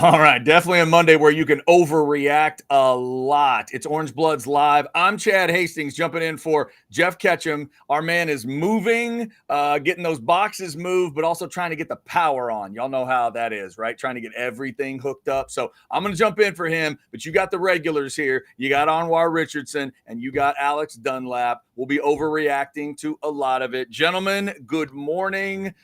All right, definitely a Monday where you can overreact a lot. It's Orange Bloods Live. I'm Chad Hastings jumping in for Jeff Ketchum. Our man is moving, getting those boxes moved, but also trying to get the power on. Y'all know how that is, right? Trying to get everything hooked up. So I'm going to jump in for him, but you got the regulars here. You got Anwar Richardson and you got Alex Dunlap. We'll be overreacting to a lot of it. Gentlemen, good morning.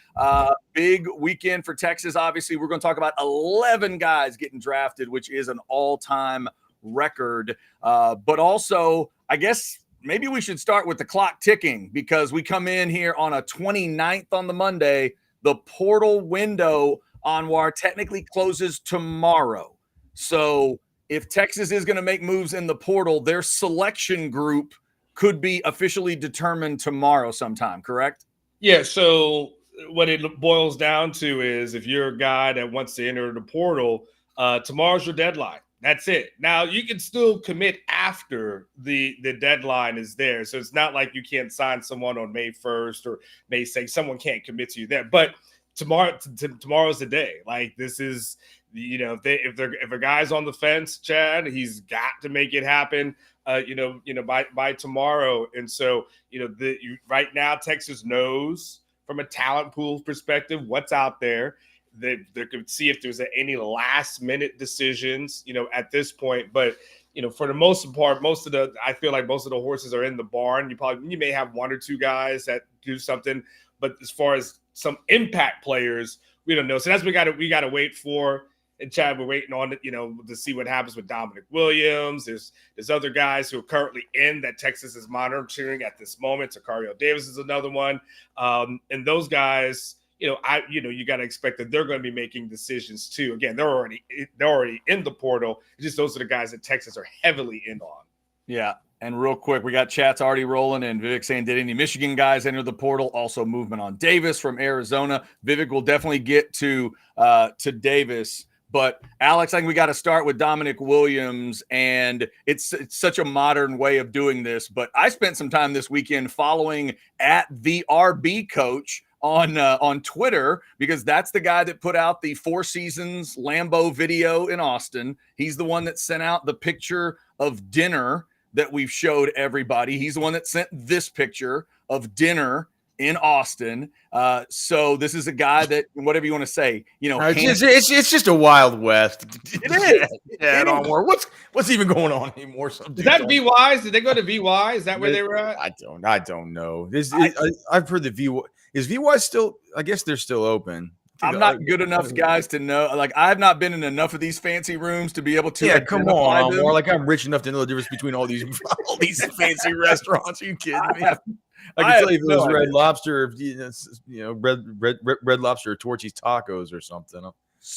Big weekend for Texas. Obviously, we're going to talk about 11 guys getting drafted, which is an all-time record. But also, I guess maybe we should start with the clock ticking because we come in here on a 29th on the Monday. The portal window, Anwar, technically closes tomorrow. So if Texas is going to make moves in the portal, their selection group could be officially determined tomorrow sometime, correct? Yeah, so what it boils down to is if you're a guy that wants to enter the portal, tomorrow's your deadline. That's it. Now, you can still commit after the deadline is there. So it's not like you can't sign someone on May 1st or May 2nd. Someone can't commit to you there. But tomorrow's the day. Like, this is, if a guy's on the fence, Chad, he's got to make it happen. By tomorrow. And so, right now, Texas knows from a talent pool perspective what's out there. They could see if there's any last minute decisions, at this point. But, for the most part, I feel like most of the horses are in the barn. You may have one or two guys that do something, but as far as some impact players, we don't know. So that's what we got to wait for. And Chad, we're waiting on it, to see what happens with Dominic Williams. There's other guys who are currently in that Texas is monitoring at this moment. Tario Davis is another one. And those guys, you got to expect that they're going to be making decisions too. Again, they're already in the portal. It's just those are the guys that Texas are heavily in on. Yeah. And real quick, we got chats already rolling in. Vivek saying, did any Michigan guys enter the portal? Also movement on Davis from Arizona. Vivek will definitely get to Davis. But, Alex, I think we got to start with Dominic Williams, and it's such a modern way of doing this. But I spent some time this weekend following at the RB coach on Twitter because that's the guy that put out the Four Seasons Lambeau video in Austin. He's the one that sent out the picture of dinner that we've showed everybody. He's the one that sent this picture of dinner in Austin. So this is a guy that, whatever you want to say, it's just a Wild West. It is. Yeah, what's even going on anymore? Is that VYs? Did they go to VY? Is that where they were at? I don't know. I've heard the VY. Is VY still? I guess they're still open. I'm not good enough guys to know. Like, I've not been in enough of these fancy rooms to be able to. Yeah, come on. More like I'm rich enough to know the difference between all these fancy restaurants. Are you kidding me? I can tell you if it was Red Lobster, Red Lobster or Torchy's Tacos or something. I'm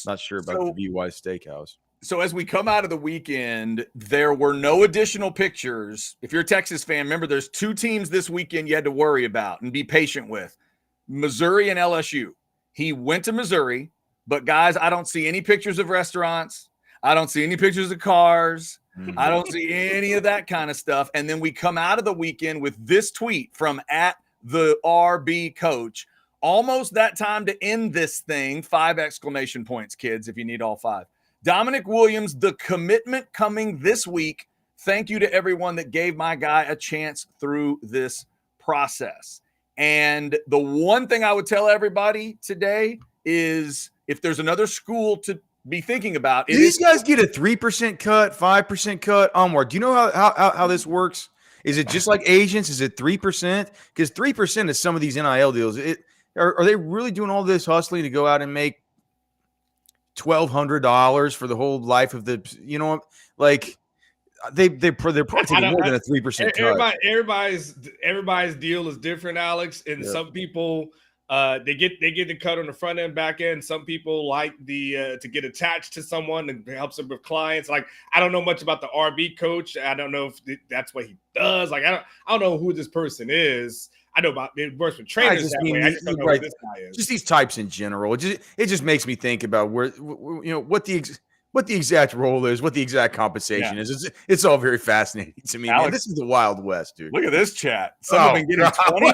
not sure about the VY Steakhouse. So as we come out of the weekend, there were no additional pictures. If you're a Texas fan, remember there's two teams this weekend you had to worry about and be patient with. Missouri and LSU. He went to Missouri, but guys, I don't see any pictures of restaurants. I don't see any pictures of cars. I don't see any of that kind of stuff. And then we come out of the weekend with this tweet from at the RB coach. Almost that time to end this thing. 5 exclamation points, kids, if you need all 5. Dominic Williams, the commitment coming this week. Thank you to everyone that gave my guy a chance through this process. And the one thing I would tell everybody today is if there's another school to be thinking about. These guys get a 3% cut, 5% cut onward. Do you know how this works? Is it just like agents? Is it 3%? Because 3% is some of these NIL deals. Are they really doing all this hustling to go out and make $1,200 for the whole life of the? They're probably taking more than a 3% cut. Everybody's deal is different, Alex. And some people. They get the cut on the front end, back end. Some people like to get attached to someone and helps them with clients. Like, I don't know much about the RB coach. I don't know if that's what he does. Like, I don't know who this person is. I know about it works with trainers that way. I just don't know who this guy is. Just these types in general. It just makes me think about where what the exact role is, what the exact compensation is. It's all very fascinating to me. Alex, man. This is the Wild West, dude. Look at this chat. Some have been getting 20.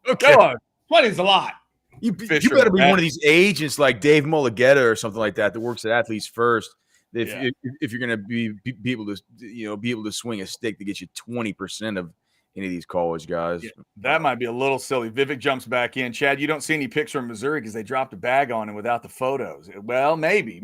Okay. Come on. 20 is a lot. You Fisher better be Met. one of these agents like Dave Mulligetta or something like that works at Athletes First. Yeah. If you're going to be able to be able to swing a stick to get you 20% of any of these college guys. Yeah, that might be a little silly. Vivek jumps back in. Chad, you don't see any picture of Missouri because they dropped a bag on him without the photos. Well, maybe.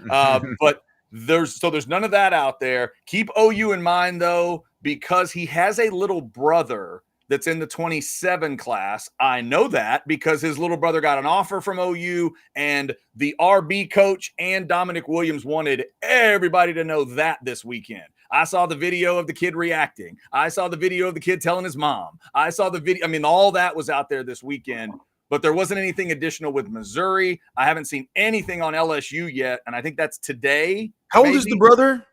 But there's none of that out there. Keep OU in mind, though, because he has a little brother that's in the 27 class. I know that because his little brother got an offer from OU, and the RB coach and Dominic Williams wanted everybody to know that this weekend. I saw the video of the kid reacting. I saw the video of the kid telling his mom. I saw the video. I mean, all that was out there this weekend, but there wasn't anything additional with Missouri. I haven't seen anything on LSU yet, and I think that's today. How old is the brother?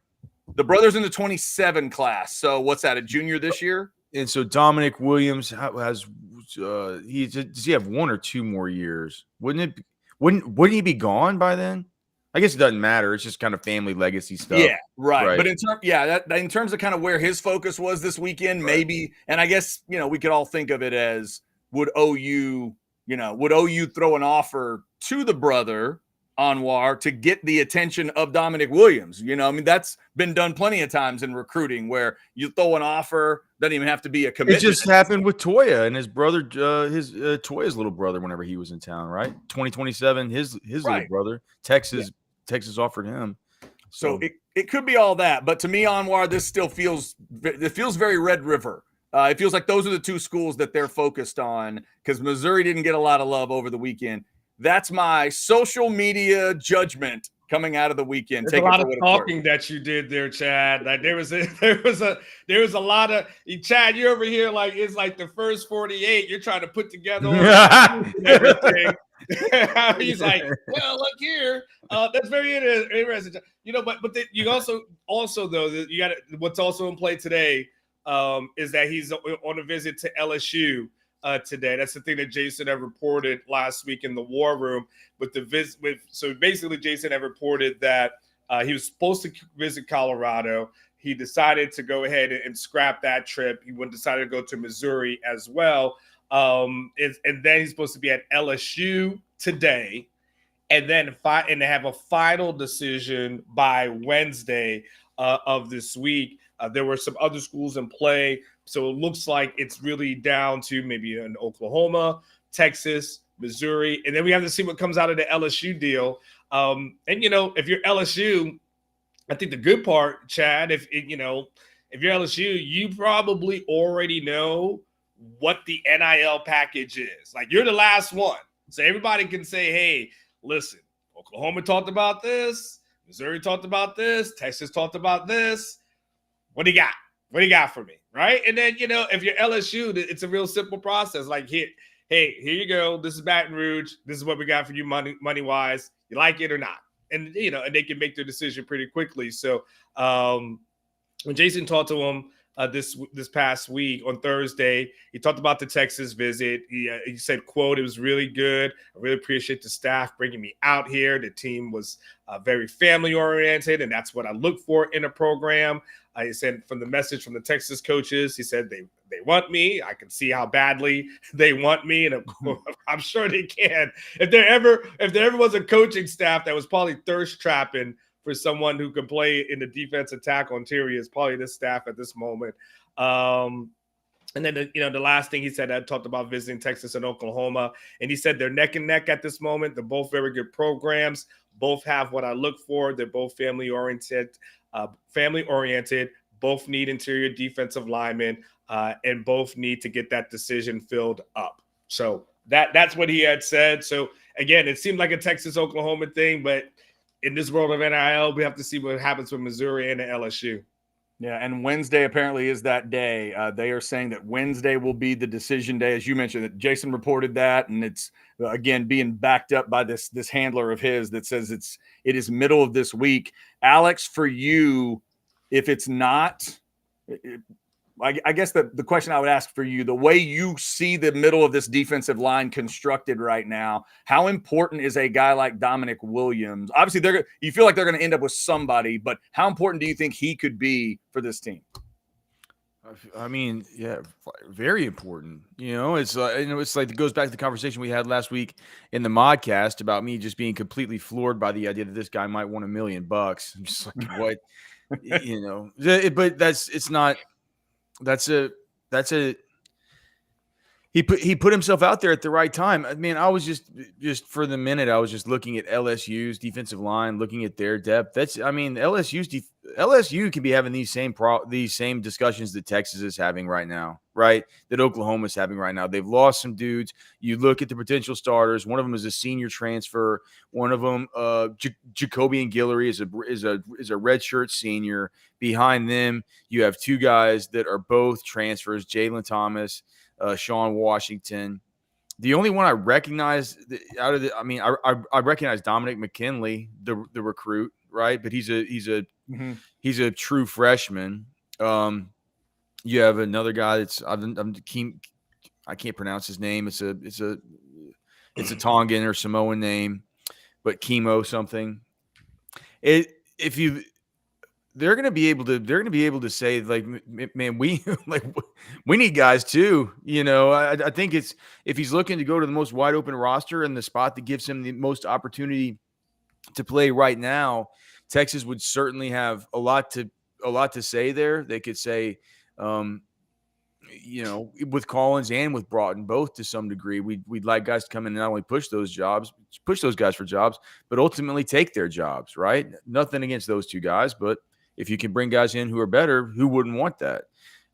The brother's in the 27 class. So what's that, a junior this year? And so Dominic Williams does he have 1 or 2 more years? Wouldn't he be gone by then? I guess it doesn't matter. It's just kind of family legacy stuff. Yeah, right. But in terms of kind of where his focus was this weekend, maybe, and I guess, we could all think of it as would OU throw an offer to the brother Anwar to get the attention of Dominic Williams? That's been done plenty of times in recruiting where you throw an offer, doesn't even have to be a commitment. It just happened with Toya and his brother, Toya's little brother whenever he was in town, right? 2027, his little brother, Texas offered him. So it could be all that, but to me, Anwar, this still feels very Red River. It feels like those are the two schools that they're focused on because Missouri didn't get a lot of love over the weekend. That's my social media judgment coming out of the weekend. There's a lot of talking that you did there, Chad. Like there was a lot of Chad. You're over here like it's like the first 48. You're trying to put together everything. He's like, well, look here. That's very interesting. But you also though you got what's also in play today is that he's on a visit to LSU. Today. That's the thing that Jason had reported last week in the War Room with the visit. So basically, Jason had reported that he was supposed to visit Colorado. He decided to go ahead and scrap that trip. He decided to go to Missouri as well. And then he's supposed to be at LSU today, and then have a final decision by Wednesday of this week. There were some other schools in play. So it looks like it's really down to maybe an Oklahoma, Texas, Missouri. And then we have to see what comes out of the LSU deal. And, if you're LSU, I think the good part, Chad, if you're LSU, you probably already know what the NIL package is. Like you're the last one. So everybody can say, hey, listen, Oklahoma talked about this. Missouri talked about this. Texas talked about this. What do you got? What do you got for me? Right. And then, if you're LSU, it's a real simple process. Like, here you go. This is Baton Rouge. This is what we got for you money wise. You like it or not? And, and they can make their decision pretty quickly. So when Jason talked to him this past week on Thursday, he talked about the Texas visit. He said, quote, it was really good. I really appreciate the staff bringing me out here. The team was very family oriented, and that's what I look for in a program. He said from the message from the Texas coaches, he said they want me. I can see how badly they want me, and of course, I'm sure they can. If there ever was a coaching staff that was probably thirst trapping for someone who can play in the defensive tackle interior, is probably this staff at this moment. And then the last thing he said, I talked about visiting Texas and Oklahoma, and he said they're neck and neck at this moment. They're both very good programs. Both have what I look for. They're both family oriented. Both need interior defensive linemen, and both need to get that decision filled up. So that's what he had said. So again, it seemed like a Texas-Oklahoma thing, but in this world of NIL, we have to see what happens with Missouri and the LSU. Yeah, and Wednesday apparently is that day. They are saying that Wednesday will be the decision day, as you mentioned. That Jason reported that, and it's again being backed up by this handler of his that says it is middle of this week. Alex, for you, if it's not, I guess the question I would ask for you, the way you see the middle of this defensive line constructed right now, how important is a guy like Dominic Williams? Obviously, you feel like they're going to end up with somebody, but how important do you think he could be for this team? I mean, yeah, very important. It's like it goes back to the conversation we had last week in the modcast about me just being completely floored by the idea that this guy might want $1 million. I'm just like, what, but it's not. That's a he put himself out there at the right time. I mean, I was just for the minute, I was just looking at LSU's defensive line, looking at their depth. LSU can be having these same discussions that Texas is having right now, right? That Oklahoma is having right now. They've lost some dudes. You look at the potential starters. One of them is a senior transfer. One of them, Jacoby and Guillory, is a redshirt senior. Behind them, you have two guys that are both transfers: Jalen Thomas, Sean Washington. The only one I recognize I recognize Dominic McKinley, the recruit, right? But he's a true freshman. You have another guy that's I can't pronounce his name. It's a Tongan or Samoan name, but Chemo something. They're going to be able to say, like, man, we need guys too. I think it's, if he's looking to go to the most wide open roster and the spot that gives him the most opportunity to play right now, Texas would certainly have a lot to say there. They could say, with Collins and with Broughton, both to some degree, we'd like guys to come in and not only push those guys for jobs, but ultimately take their jobs, right? Nothing against those two guys, but if you can bring guys in who are better, who wouldn't want that?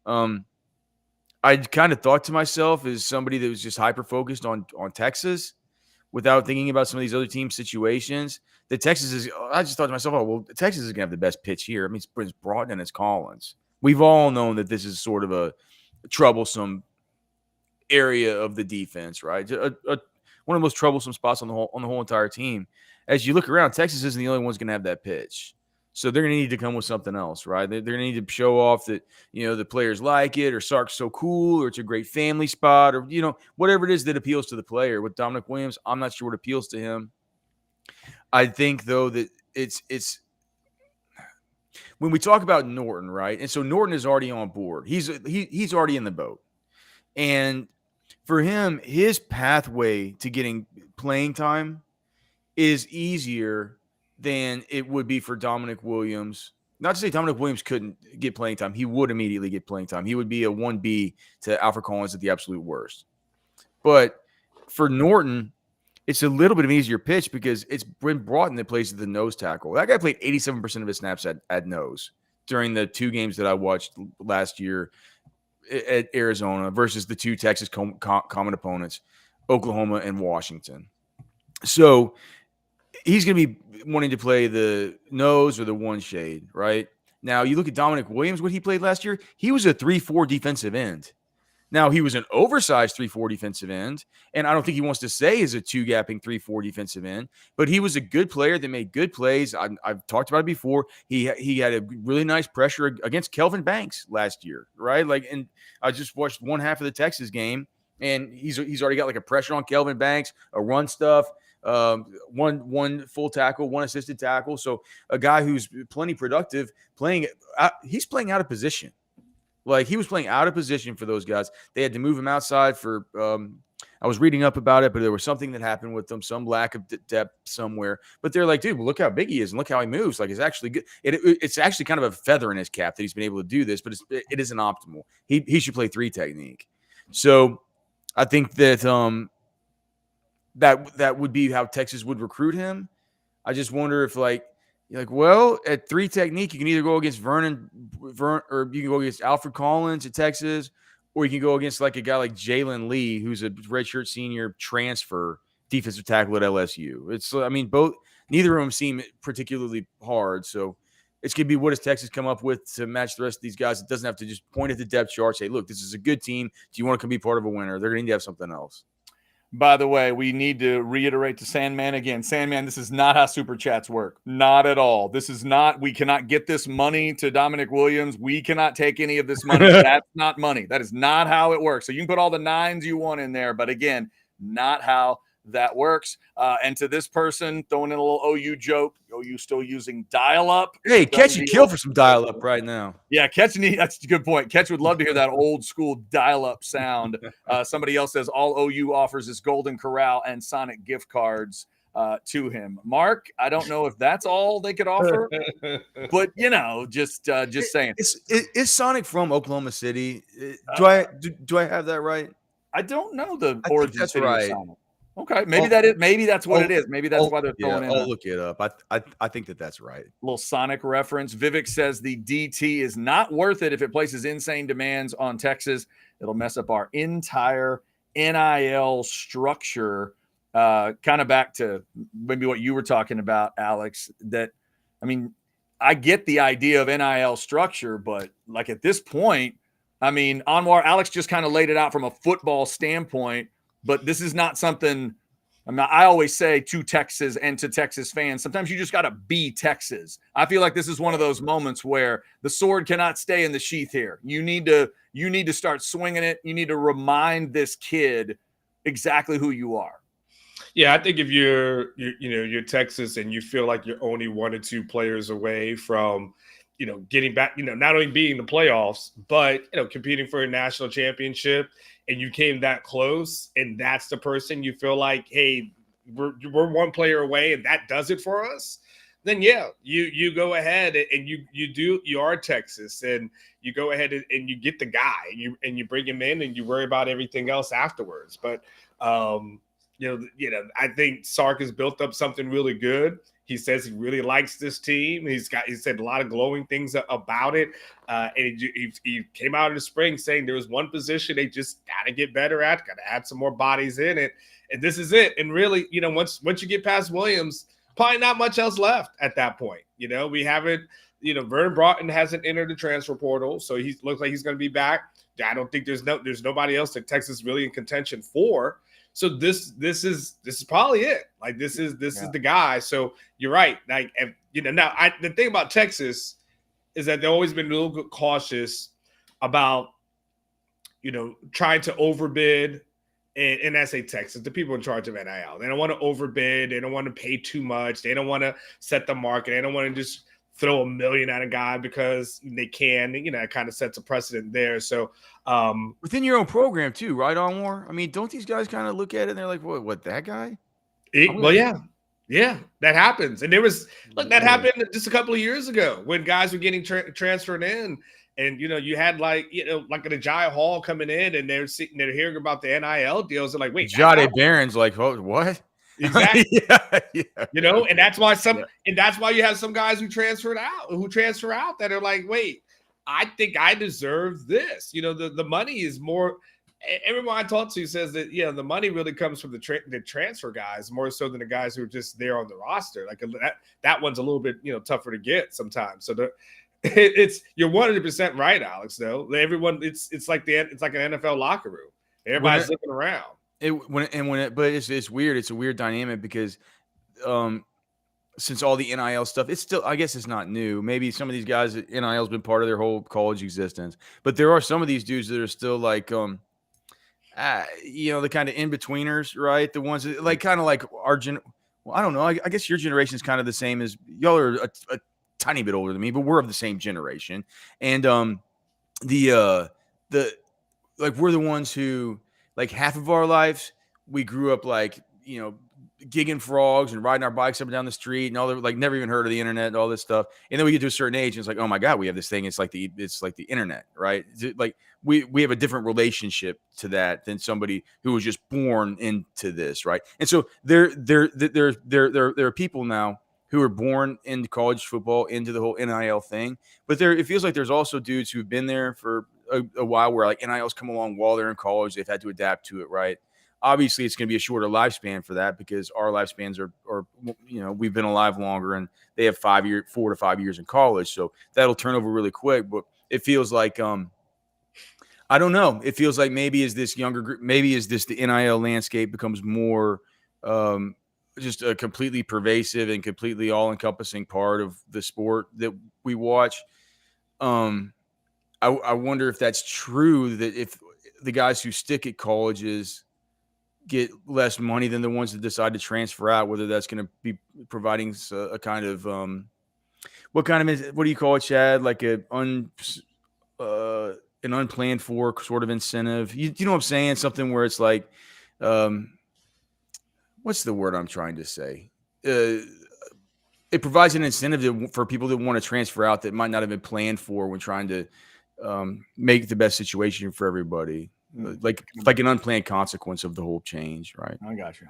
I kind of thought to myself, as somebody that was just hyper-focused on Texas without thinking about some of these other team situations, that I just thought to myself, oh, well, Texas is going to have the best pitch here. I mean, it's Broughton and it's Collins. We've all known that this is sort of a troublesome area of the defense, right? One of the most troublesome spots on the whole entire team. As you look around, Texas isn't the only one's going to have that pitch. So they're going to need to come with something else, right? They're going to need to show off that, the players like it, or Sark's so cool, or it's a great family spot, or, whatever it is that appeals to the player. With Dominic Williams, I'm not sure what appeals to him. I think, though, that it's when we talk about Norton, right? And so Norton is already on board. He's already in the boat. And for him, his pathway to getting playing time is easier than it would be for Dominic Williams. Not to say Dominic Williams couldn't get playing time. He would immediately get playing time. He would be a 1B to Alfred Collins at the absolute worst. But for Norton, it's a little bit of an easier pitch because it's Brent Broughton that plays at the nose tackle. That guy played 87% of his snaps at nose during the two games that I watched last year at Arizona versus the two Texas common opponents, Oklahoma and Washington. So he's going to be wanting to play the nose or the one shade, right? Now, you look at Dominic Williams, what he played last year. He was a 3-4 defensive end. Now, he was an oversized 3-4 defensive end, and I don't think he wants to say he's a two-gapping 3-4 defensive end, but he was a good player that made good plays. I've talked about it before. He had a really nice pressure against Kelvin Banks last year, right? And I just watched one half of the Texas game, and he's already got like a pressure on Kelvin Banks, a run stuff. One full tackle, one assisted tackle. So a guy who's plenty productive he's playing out of position. Like, he was playing out of position for those guys. They had to move him outside for, I was reading up about it, but there was something that happened with them, some lack of depth somewhere. But they're like, dude, well, look how big he is and look how he moves. Like, it's actually good. It's actually kind of a feather in his cap that he's been able to do this, but it isn't optimal. He should play 3 technique. So I think that that would be how Texas would recruit him. I just wonder if, well, at 3 technique, you can either go against Vernon, or you can go against Alfred Collins at Texas, or you can go against like a guy like Jalen Lee, who's a redshirt senior transfer defensive tackle at LSU. Neither of them seem particularly hard. So it's going to be, what does Texas come up with to match the rest of these guys? It doesn't have to just point at the depth chart, say, look, this is a good team. Do you want to come be part of a winner? They're going to need to have something else. By the way, we need to reiterate to Sandman again. Sandman, this is not how Super Chats work. Not at all. This is not, we cannot get this money to Dominic Williams. We cannot take any of this money. That's not money. That is not how it works. So you can put all the 9s you want in there. But again, not how that works. And to this person, throwing in a little OU joke, OU still using dial-up. Hey, Catch would kill for some dial-up right now. Yeah, Catch, that's a good point. Catch would love to hear that old school dial-up sound. Somebody else says all OU offers is Golden Corral and Sonic gift cards to him. Mark, I don't know if that's all they could offer, but just saying. Is Sonic from Oklahoma City? Do I have that right? I don't know the origin city of Sonic. Okay, maybe that's what it is. Maybe that's why they're throwing in. I'll look it up. I think that's right. Little Sonic reference. Vivek says the DT is not worth it if it places insane demands on Texas. It'll mess up our entire NIL structure. Kind of back to maybe what you were talking about, Alex. I get the idea of NIL structure, but like at this point, Anwar, Alex just kind of laid it out from a football standpoint. But this is not something I always say to Texas and to Texas fans, sometimes you just got to be Texas. I feel like this is one of those moments where the sword cannot stay in the sheath here. You need to start swinging it. You need to remind this kid exactly who you are. Yeah, I think if you're Texas and you feel like you're only 1 or 2 players away from, getting back, not only being in the playoffs, but, competing for a national championship, and you came that close, and that's the person you feel like, hey, we're 1 player away, and that does it for us, then yeah, you go ahead and you are Texas, and you go ahead and you get the guy, and you bring him in, and you worry about everything else afterwards. But I think Sark has built up something really good. He says he really likes this team. He said a lot of glowing things about it. And he came out in the spring saying there was one position they just got to get better at, got to add some more bodies in it. And this is it. And really, once you get past Williams, probably not much else left at that point. We haven't, Vernon Broughton hasn't entered the transfer portal, so he looks like he's going to be back. I don't think there's nobody else that Texas is really in contention for. So this is probably it. Like this is the guy. So you're right. Like the thing about Texas is that they've always been a little bit cautious about trying to overbid. And I say Texas, the people in charge of NIL. They don't want to overbid. They don't want to pay too much. They don't want to set the market. They don't want to just throw $1 million at a guy because they can. It kind of sets a precedent there. So within your own program too, right, Onwar? Don't these guys kind of look at it and they're like, what that guy? Yeah, that happens. And that happened just a couple of years ago when guys were getting transferred in. And, you had like an Agiye Hall coming in, and they're hearing about the NIL deals. They're like, wait, Jade Barron's like, oh, what? Exactly. yeah. And that's why you have some guys who transfer out that are like, wait, I think I deserve this. The money is more. Everyone I talk to says that, the money really comes from the transfer guys more so than the guys who are just there on the roster. Like that one's a little bit, tougher to get sometimes. So you're 100% right, Alex, though. Everyone, it's like an NFL locker room. Everybody's looking around. But it's weird. It's a weird dynamic because since all the NIL stuff, it's still, I guess it's not new. Maybe some of these guys, NIL has been part of their whole college existence. But there are some of these dudes that are still like, the kind of in-betweeners, right? The ones that like kind of like our well, I don't know. I guess your generation is kind of the same as y'all are a tiny bit older than me, but we're of the same generation. And we're the ones who, like, half of our lives we grew up like gigging frogs and riding our bikes up and down the street and all the, like, never even heard of the internet and all this stuff. And then we get to a certain age and it's like, oh my God, we have this thing. It's like the internet, right? Like we have a different relationship to that than somebody who was just born into this, right? And so there are people now who are born into college football, into the whole NIL thing. But it feels like there's also dudes who've been there for a while where like NIL's come along while they're in college. They've had to adapt to it, right? Obviously, it's going to be a shorter lifespan for that because our lifespans are we've been alive longer and they have 4 to 5 years in college. So that'll turn over really quick. But it feels like, I don't know. It feels like maybe as this younger group, the NIL landscape becomes more just a completely pervasive and completely all-encompassing part of the sport that we watch. I wonder if that's true, that if the guys who stick at colleges get less money than the ones that decide to transfer out, whether that's going to be providing a kind of what do you call it, Chad? Like an unplanned for sort of incentive. You know what I'm saying? Something where it's like, what's the word I'm trying to say? It provides an incentive for people that want to transfer out that might not have been planned for when trying to make the best situation for everybody. Like an unplanned consequence of the whole change, right? I got you.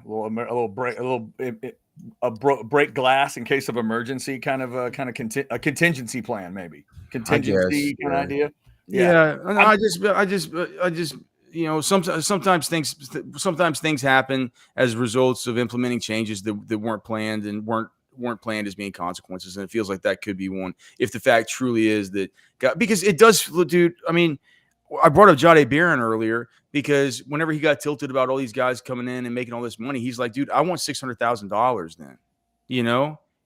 Break glass in case of emergency, kind of a contingency plan, maybe contingency kind of idea. Yeah. I just sometimes things happen as results of implementing changes that weren't planned and weren't planned as being consequences, and it feels like that could be one if the fact truly is that because it does, dude. I mean, I brought up Jahdae Barron earlier because whenever he got tilted about all these guys coming in and making all this money, he's like, dude, I want $600,000 then,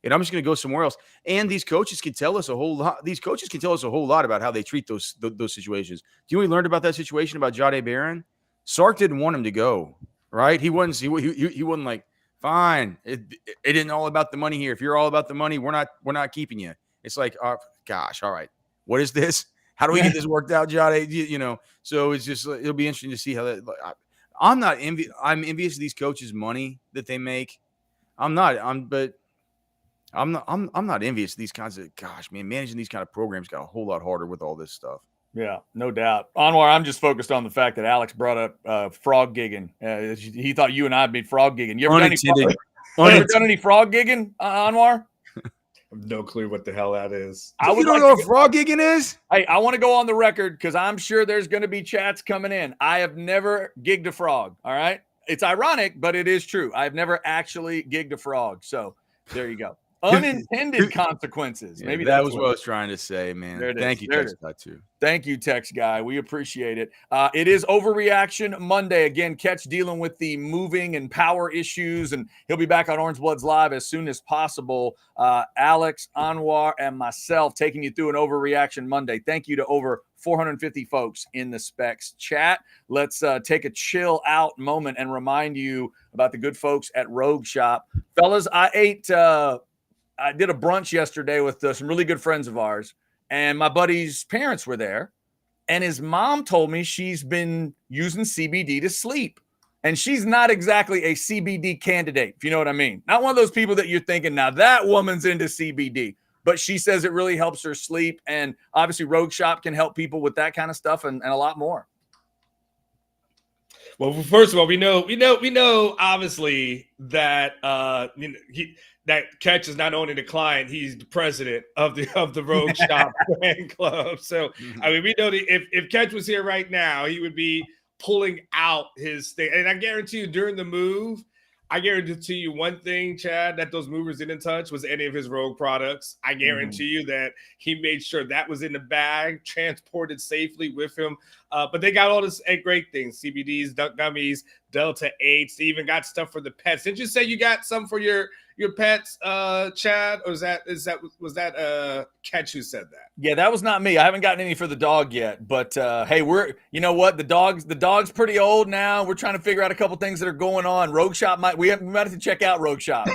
and I'm just going to go somewhere else. And these coaches can tell us a whole lot. These coaches can tell us a whole lot about how they treat those situations. Do you know we learned about that situation about Jahdae Barron? Sark didn't want him to go, right? He wasn't like, fine. It isn't all about the money here. If you're all about the money, we're not keeping you. It's like, oh gosh, all right. What is this? How do we get this worked out, Jahdae? So it's just, it'll be interesting to see how that. I'm envious of these coaches' money that they make. I'm not envious of these kinds of. Gosh, man, managing these kind of programs got a whole lot harder with all this stuff. Yeah, no doubt. Anwar, I'm just focused on the fact that Alex brought up frog gigging. He thought you and I would be frog gigging. You ever done any frog gigging, Anwar? I have no clue what the hell that is. You don't know what frog gigging is? Hey, I want to go on the record because I'm sure there's going to be chats coming in. I have never gigged a frog. All right. It's ironic, but it is true. I've never actually gigged a frog. So there you go. Unintended consequences. Maybe that was what I was trying to say, man. Thank you, Tex Guy, too. Thank you, Tex Guy. We appreciate it. It is Overreaction Monday. Again, Ketch dealing with the moving and power issues, and he'll be back on Orange Bloods Live as soon as possible. Alex, Anwar, and myself taking you through an Overreaction Monday. Thank you to over 450 folks in the Specs chat. Let's take a chill out moment and remind you about the good folks at Rogue Shop. Fellas, I did a brunch yesterday with some really good friends of ours, and my buddy's parents were there, and his mom told me she's been using CBD to sleep, and she's not exactly a CBD candidate, if you know what I mean. Not one of those people that you're thinking, now that woman's into CBD, but she says it really helps her sleep, and obviously Rogue Shop can help people with that kind of stuff and a lot more. Well, first of all, we know obviously that that Ketch is not only the client, he's the president of the Rogue Shop fan club. So, I mean, we know that if Ketch was here right now, he would be pulling out his thing. And I guarantee you during the move, I guarantee you one thing, Chad, that those movers didn't touch was any of his Rogue products. I guarantee you that he made sure that was in the bag, transported safely with him. But they got all this great things, CBDs, duck gummies, Delta 8s. They even got stuff for the pets. Didn't you say you got some for your pets, Chad? Or was that Ketch who said that? Yeah, that was not me. I haven't gotten any for the dog yet. But hey, you know what? The dog's pretty old now. We're trying to figure out a couple things that are going on. Rogue Shop we might have to check out Rogue Shop.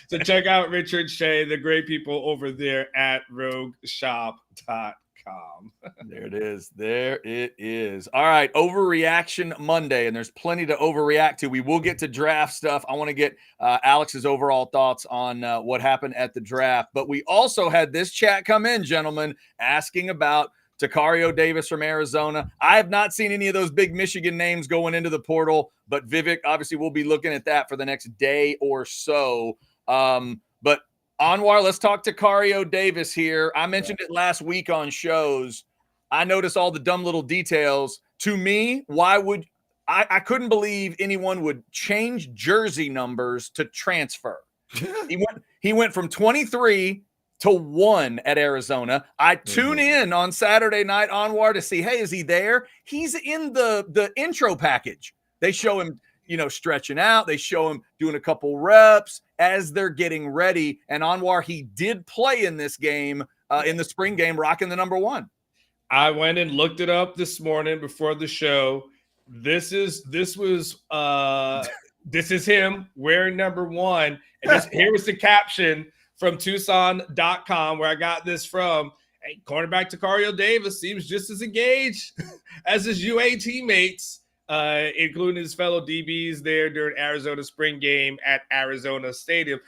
So check out Richard Shea, the great people over there at RogueShop.com. There it is. All right, Overreaction Monday, and there's plenty to overreact to. We will get to draft stuff. I want to get Alex's overall thoughts on what happened at the draft, but we also had this chat come in, gentlemen, asking about Tario Davis from Arizona. I have not seen any of those big Michigan names going into the portal, but Vivek, obviously, we'll be looking at that for the next day or so. But Anwar, let's talk to Tario Davis here. I mentioned it last week on shows. I noticed all the dumb little details. To me, I couldn't believe anyone would change jersey numbers to transfer. He went from 23 to 1 at Arizona. I tune in on Saturday night, Anwar, to see, hey, is he there? He's in the intro package. They show him, stretching out. They show him doing a couple reps as they're getting ready. And Anwar, he did play in this game, in the spring game, rocking the number 1. I went and looked it up this morning before the show. This is him wearing number 1. And here was the caption from Tucson.com where I got this from. Hey, cornerback Tario Davis seems just as engaged as his UA teammates, including his fellow DBs there during Arizona spring game at Arizona Stadium.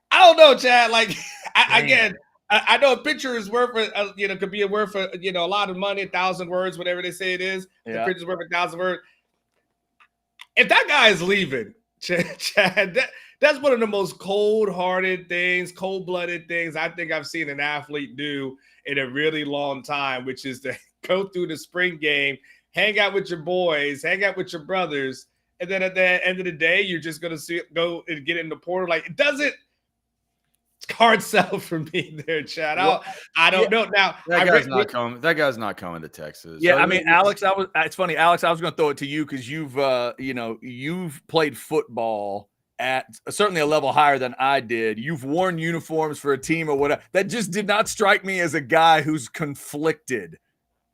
I don't know, Chad. Like, I know a picture is worth, could be worth, a lot of money, 1,000 words, whatever they say it is. Yeah. The picture's worth 1,000 words. If that guy is leaving, Chad, that's one of the most cold-hearted things, cold-blooded things I think I've seen an athlete do in a really long time, which is to go through the spring game, hang out with your boys, hang out with your brothers, and then at the end of the day, you're just going to go and get in the portal. Like, it doesn't hard sell for me there, Chad. I don't know. Now that guy's not coming. That guy's not coming to Texas. Yeah, I mean, Alex, it's funny, Alex. I was going to throw it to you because you've played football at certainly a level higher than I did. You've worn uniforms for a team or whatever. That just did not strike me as a guy who's conflicted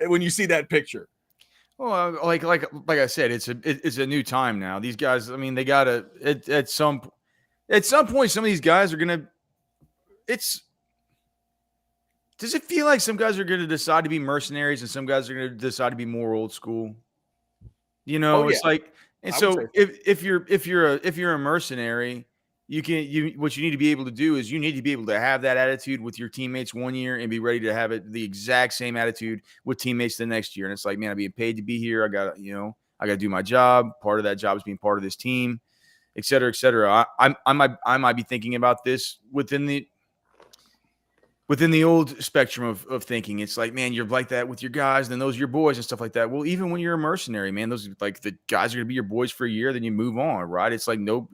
when you see that picture. Well, like I said, it's a new time now. These guys, I mean, they gotta at some point, some of these guys are gonna. Does it feel like some guys are going to decide to be mercenaries and some guys are going to decide to be more old school? It's like, and so if you're a mercenary, what you need to be able to do is you need to be able to have that attitude with your teammates one year and be ready to have it the exact same attitude with teammates the next year. And it's like, man, I'm being paid to be here. I got to do my job. Part of that job is being part of this team, et cetera, et cetera. I might be thinking about this within the old spectrum of thinking. It's like, man, you're like that with your guys, and then those are your boys and stuff like that. Well, even when you're a mercenary, man, those like the guys are going to be your boys for a year, then you move on, right? It's like no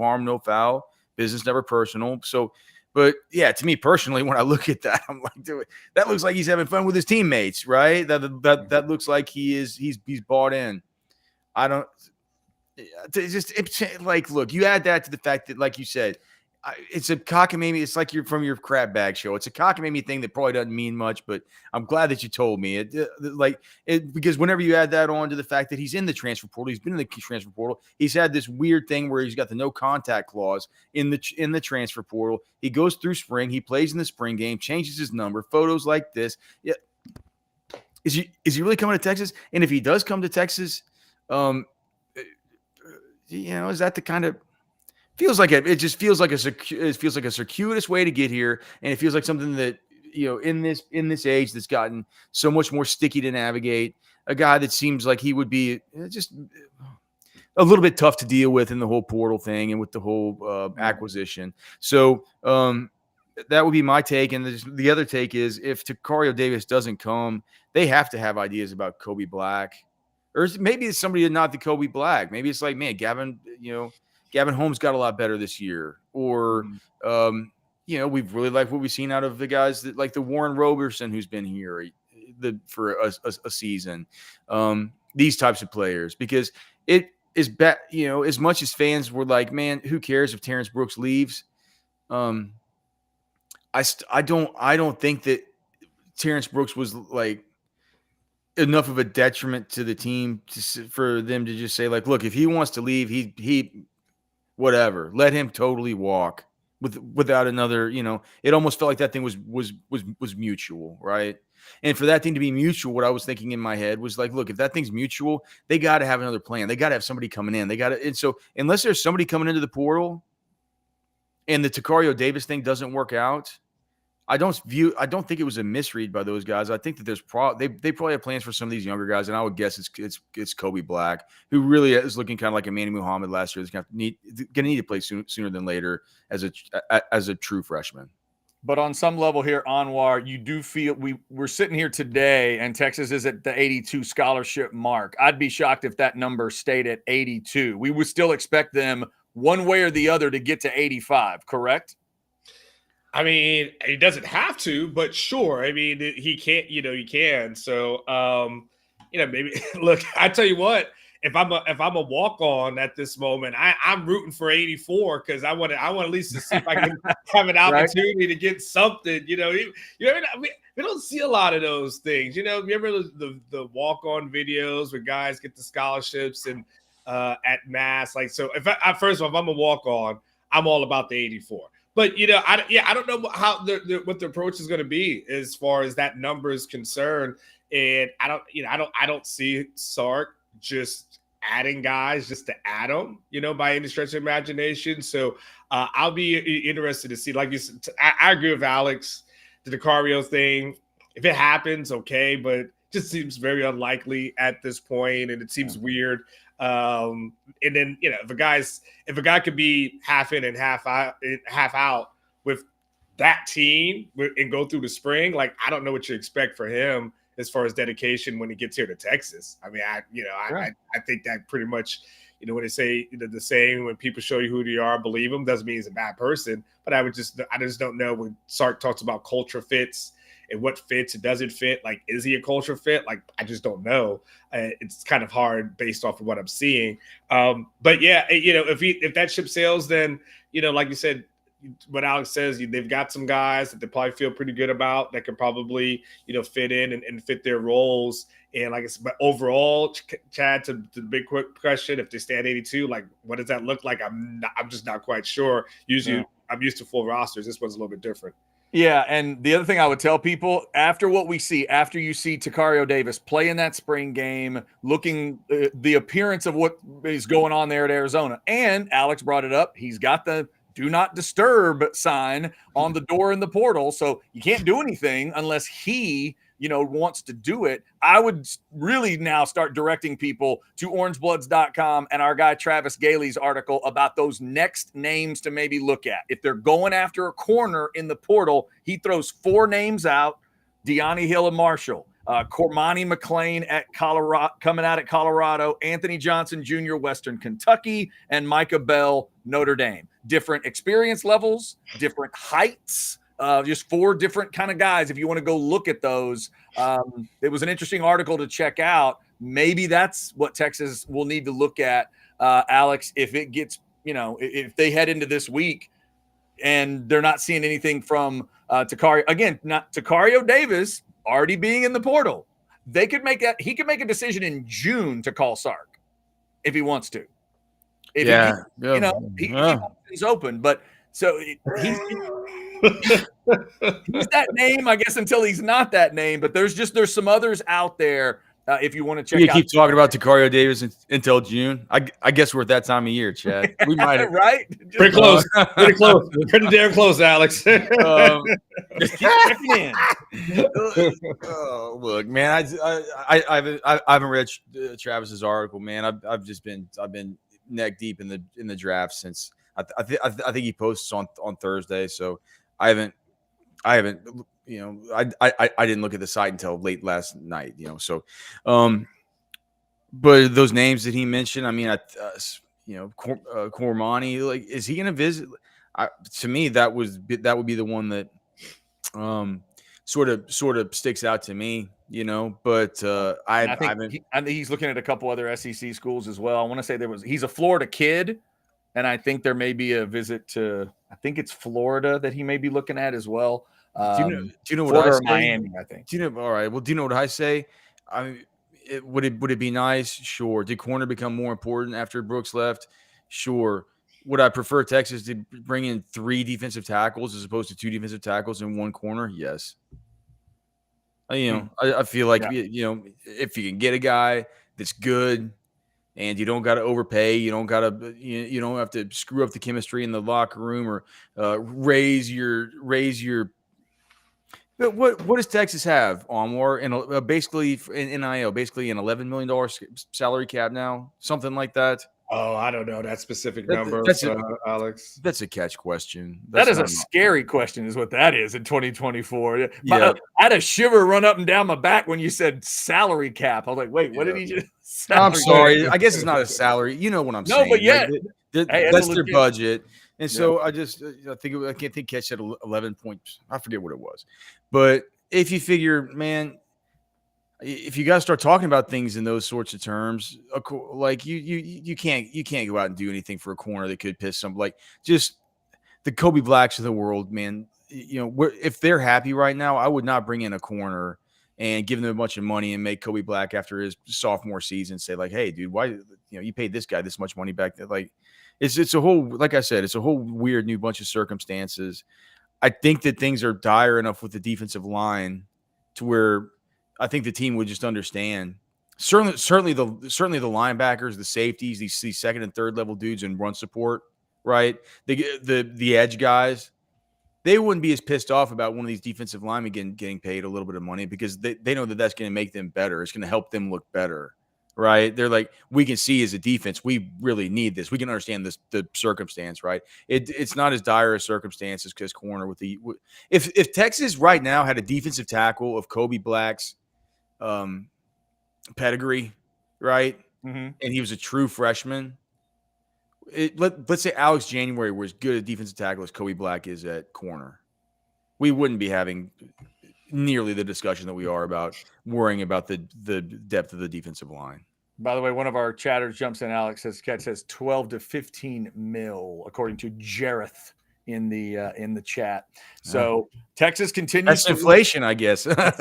harm, no foul, business never personal. So, but yeah, to me personally, when I look at that, I'm like, dude, that looks like he's having fun with his teammates, right? That looks like he's bought in. Look, you add that to the fact that, like you said, it's a cockamamie. It's like you're from your crap bag show. It's a cockamamie thing that probably doesn't mean much, but I'm glad that you told me because whenever you add that on to the fact that he's in the transfer portal, he's been in the transfer portal. He's had this weird thing where he's got the no contact clause in the transfer portal. He goes through spring. He plays in the spring game, changes his number, photos like this. Yeah. Is he really coming to Texas? And if he does come to Texas, is that the kind of, it just feels like a circuitous way to get here, and it feels like something that in this age that's gotten so much more sticky to navigate. A guy that seems like he would be just a little bit tough to deal with in the whole portal thing and with the whole acquisition. So that would be my take, and the other take is if Tario Davis doesn't come, they have to have ideas about Kobe Black, or maybe it's somebody not the Kobe Black. Maybe it's like, man, Gavin Holmes got a lot better this year. Or, we've really liked what we've seen out of the guys that like the Warren Roberson who's been here for a season. These types of players, because it is bad, as much as fans were like, man, who cares if Terrence Brooks leaves? I don't think that Terrence Brooks was like enough of a detriment to the team for them to just say like, look, if he wants to leave, he whatever, let him totally walk without another, it almost felt like that thing was mutual, right? And for that thing to be mutual, what I was thinking in my head was like, look, if that thing's mutual, they got to have another plan. They got to have somebody coming in. And so unless there's somebody coming into the portal and the Tario Davis thing doesn't work out, I don't think it was a misread by those guys. I think that there's they probably have plans for some of these younger guys, and I would guess it's Kobe Black, who really is looking kind of like Manny Muhammad last year. He's going to need to play sooner than later as a true freshman. But on some level here, Anwar, you do feel we're sitting here today, and Texas is at the 82 scholarship mark. I'd be shocked if that number stayed at 82. We would still expect them one way or the other to get to 85. Correct? I mean, he doesn't have to, but sure. I mean, he can't, he can. So, maybe look, I tell you what, if I'm a walk on at this moment, I'm rooting for 84 because I want at least to see if I can have an opportunity to get something. You know, we don't see a lot of those things. You know, remember the walk on videos where guys get the scholarships and at Mass. Like, so first of all, if I'm a walk on, I'm all about the 84. But you know, I don't know how what the approach is going to be as far as that number is concerned. And I don't see Sark just adding guys just to add them, you know, by any stretch of imagination. So I'll be interested to see. Like you said, I agree with Alex, the Tario thing. If it happens, okay, but it just seems very unlikely at this point, and it seems weird. And then, you know, if a guy could be half in and half out with that team and go through the spring, like, I don't know what you expect for him as far as dedication when he gets here to Texas. I mean, I think that pretty much, you know, when they say, you know, the saying, when people show you who they are, believe them, doesn't mean he's a bad person. But I just don't know when Sark talks about culture fits and what fits and doesn't fit. Like, is he a culture fit? Like, I just don't know. It's kind of hard based off of what I'm seeing. But yeah, you know, if that ship sails, then, you know, like you said, what Alex says, they've got some guys that they probably feel pretty good about that can probably, you know, fit in and fit their roles. And like I said, but overall, Chad, to the big quick question, if they stay at 82, like, what does that look like? I'm just not quite sure. Usually I'm used to full rosters. This one's a little bit different. Yeah, and the other thing I would tell people, after what we see, after you see Tario Davis play in that spring game, looking the appearance of what is going on there at Arizona, and Alex brought it up, he's got the do not disturb sign on the door in the portal, so you can't do anything unless he, you know, wants to do it. I would really now start directing people to orangebloods.com and our guy Travis Gailey's article about those next names to maybe look at. If they're going after a corner in the portal, he throws 4 names out: Deani Hill and Marshall, Cormani McClain at Colorado, coming out at Colorado, Anthony Johnson Jr., Western Kentucky, and Micah Bell, Notre Dame. Different experience levels, different heights, just 4 different kind of guys. If you want to go look at those, it was an interesting article to check out. Maybe that's what Texas will need to look at, Alex, if it gets, you know, if they head into this week and they're not seeing anything from Tario. Again, not Tario Davis already being in the portal. They could make that. He could make a decision in June to call Sark if he wants to. If you know, he's open, but so he's that name, I guess, until he's not that name. But there's some others out there if you want to check out. Keep talking about Tario Davis until June. I guess we're at that time of year, Chad. We might have right. Pretty close. Pretty damn close, Alex. Just keep checking in. Look, man, I haven't read Travis's article, man. I've been neck deep in the draft since I think he posts on Thursday, so I haven't you know, I didn't look at the site until late last night, you know. So but those names that he mentioned, I mean, you know, Cormani, like, is he going to visit? To me, that would be the one that sort of sticks out to me, you know. But I think he's looking at a couple other SEC schools as well. I want to say he's a Florida kid, and I think there may be a visit to, I think it's Florida that he may be looking at as well. Do you know what Florida I or say? Miami, I think. Do you know? All right. Well, do you know what I say? Would it be nice? Sure. Did corner become more important after Brooks left? Sure. Would I prefer Texas to bring in 3 defensive tackles as opposed to 2 defensive tackles and 1 corner? Yes. You know, I feel like, you know, if you can get a guy that's good and you don't got to overpay, you don't got to, you don't have to screw up the chemistry in the locker room or raise your. But what does Texas have, Onwar? And basically in NIL, basically an $11 million salary cap now, something like that. Oh, I don't know that specific number, Alex. That's a catch question. That is a scary question, is what that is in 2024. I had a shiver run up and down my back when you said salary cap. I was like, wait, what did he just? I'm sorry. I guess it's not a salary. You know what I'm saying? No, but yeah, that's their budget. And so I can't catch that 11 points. I forget what it was. But if you figure, man, if you got to start talking about things in those sorts of terms, like you can't go out and do anything for a corner that could piss some, like, just the Kobe Blacks of the world, man. If they're happy right now, I would not bring in a corner and give them a bunch of money and make Kobe Black after his sophomore season say, like, hey, dude, why you paid this guy this much money back there? Like, it's a whole, like I said, it's a whole weird new bunch of circumstances. I think that things are dire enough with the defensive line to where I think the team would just understand. Certainly the linebackers, the safeties, these second and third level dudes in run support, right? The edge guys, they wouldn't be as pissed off about one of these defensive linemen getting paid a little bit of money because they know that that's going to make them better. It's going to help them look better, right? They're like, we can see as a defense, we really need this. We can understand the circumstance, right? It's not as dire a circumstances because corner with if Texas right now had a defensive tackle of Kobe Black's pedigree, right? Mm-hmm. And he was a true freshman. Let's say Alex January was good at defensive tackle as Kobe Black is at corner. We wouldn't be having nearly the discussion that we are about worrying about the depth of the defensive line. By the way, one of our chatters jumps in. Alex says 12 to 15 mil, according to Jareth in the chat. So Texas continues. That's inflation, I guess. My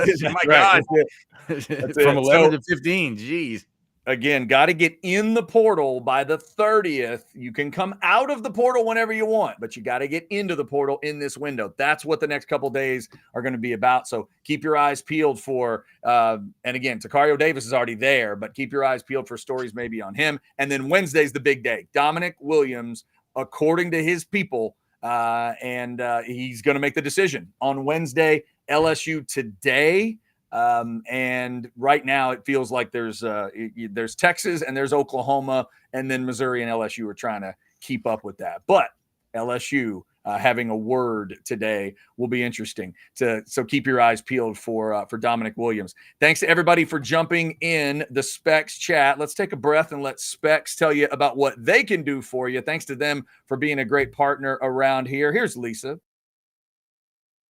right. God, from 11 to 15. Jeez. Again, got to get in the portal by the 30th. You can come out of the portal whenever you want, but you got to get into the portal in this window. That's what the next couple of days are going to be about. So keep your eyes peeled for, and again, Tario Davis is already there, but keep your eyes peeled for stories maybe on him. And then Wednesday's the big day. Dominic Williams, according to his people, and he's going to make the decision on Wednesday. LSU today. And right now it feels like there's Texas and there's Oklahoma, and then Missouri and LSU are trying to keep up with that. But LSU having a word today will be interesting. So keep your eyes peeled for Dominic Williams. Thanks to everybody for jumping in the Specs chat. Let's take a breath and let Specs tell you about what they can do for you. Thanks to them for being a great partner around here. Here's Lisa.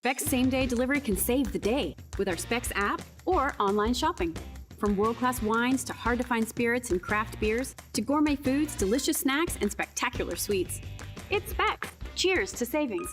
Specs same-day delivery can save the day with our Specs app or online shopping. From world-class wines to hard-to-find spirits and craft beers to gourmet foods, delicious snacks, and spectacular sweets. It's Specs. Cheers to savings.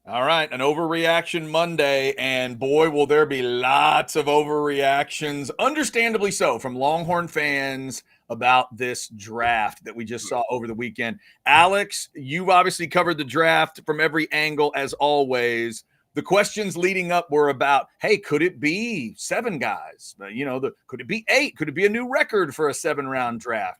All right, an overreaction Monday, and boy, will there be lots of overreactions, understandably so, from Longhorn fans about this draft that we just saw over the weekend. Alex, you've obviously covered the draft from every angle as always. The questions leading up were about, hey, could it be 7 guys? Could it be 8? Could it be a new record for a 7-round draft?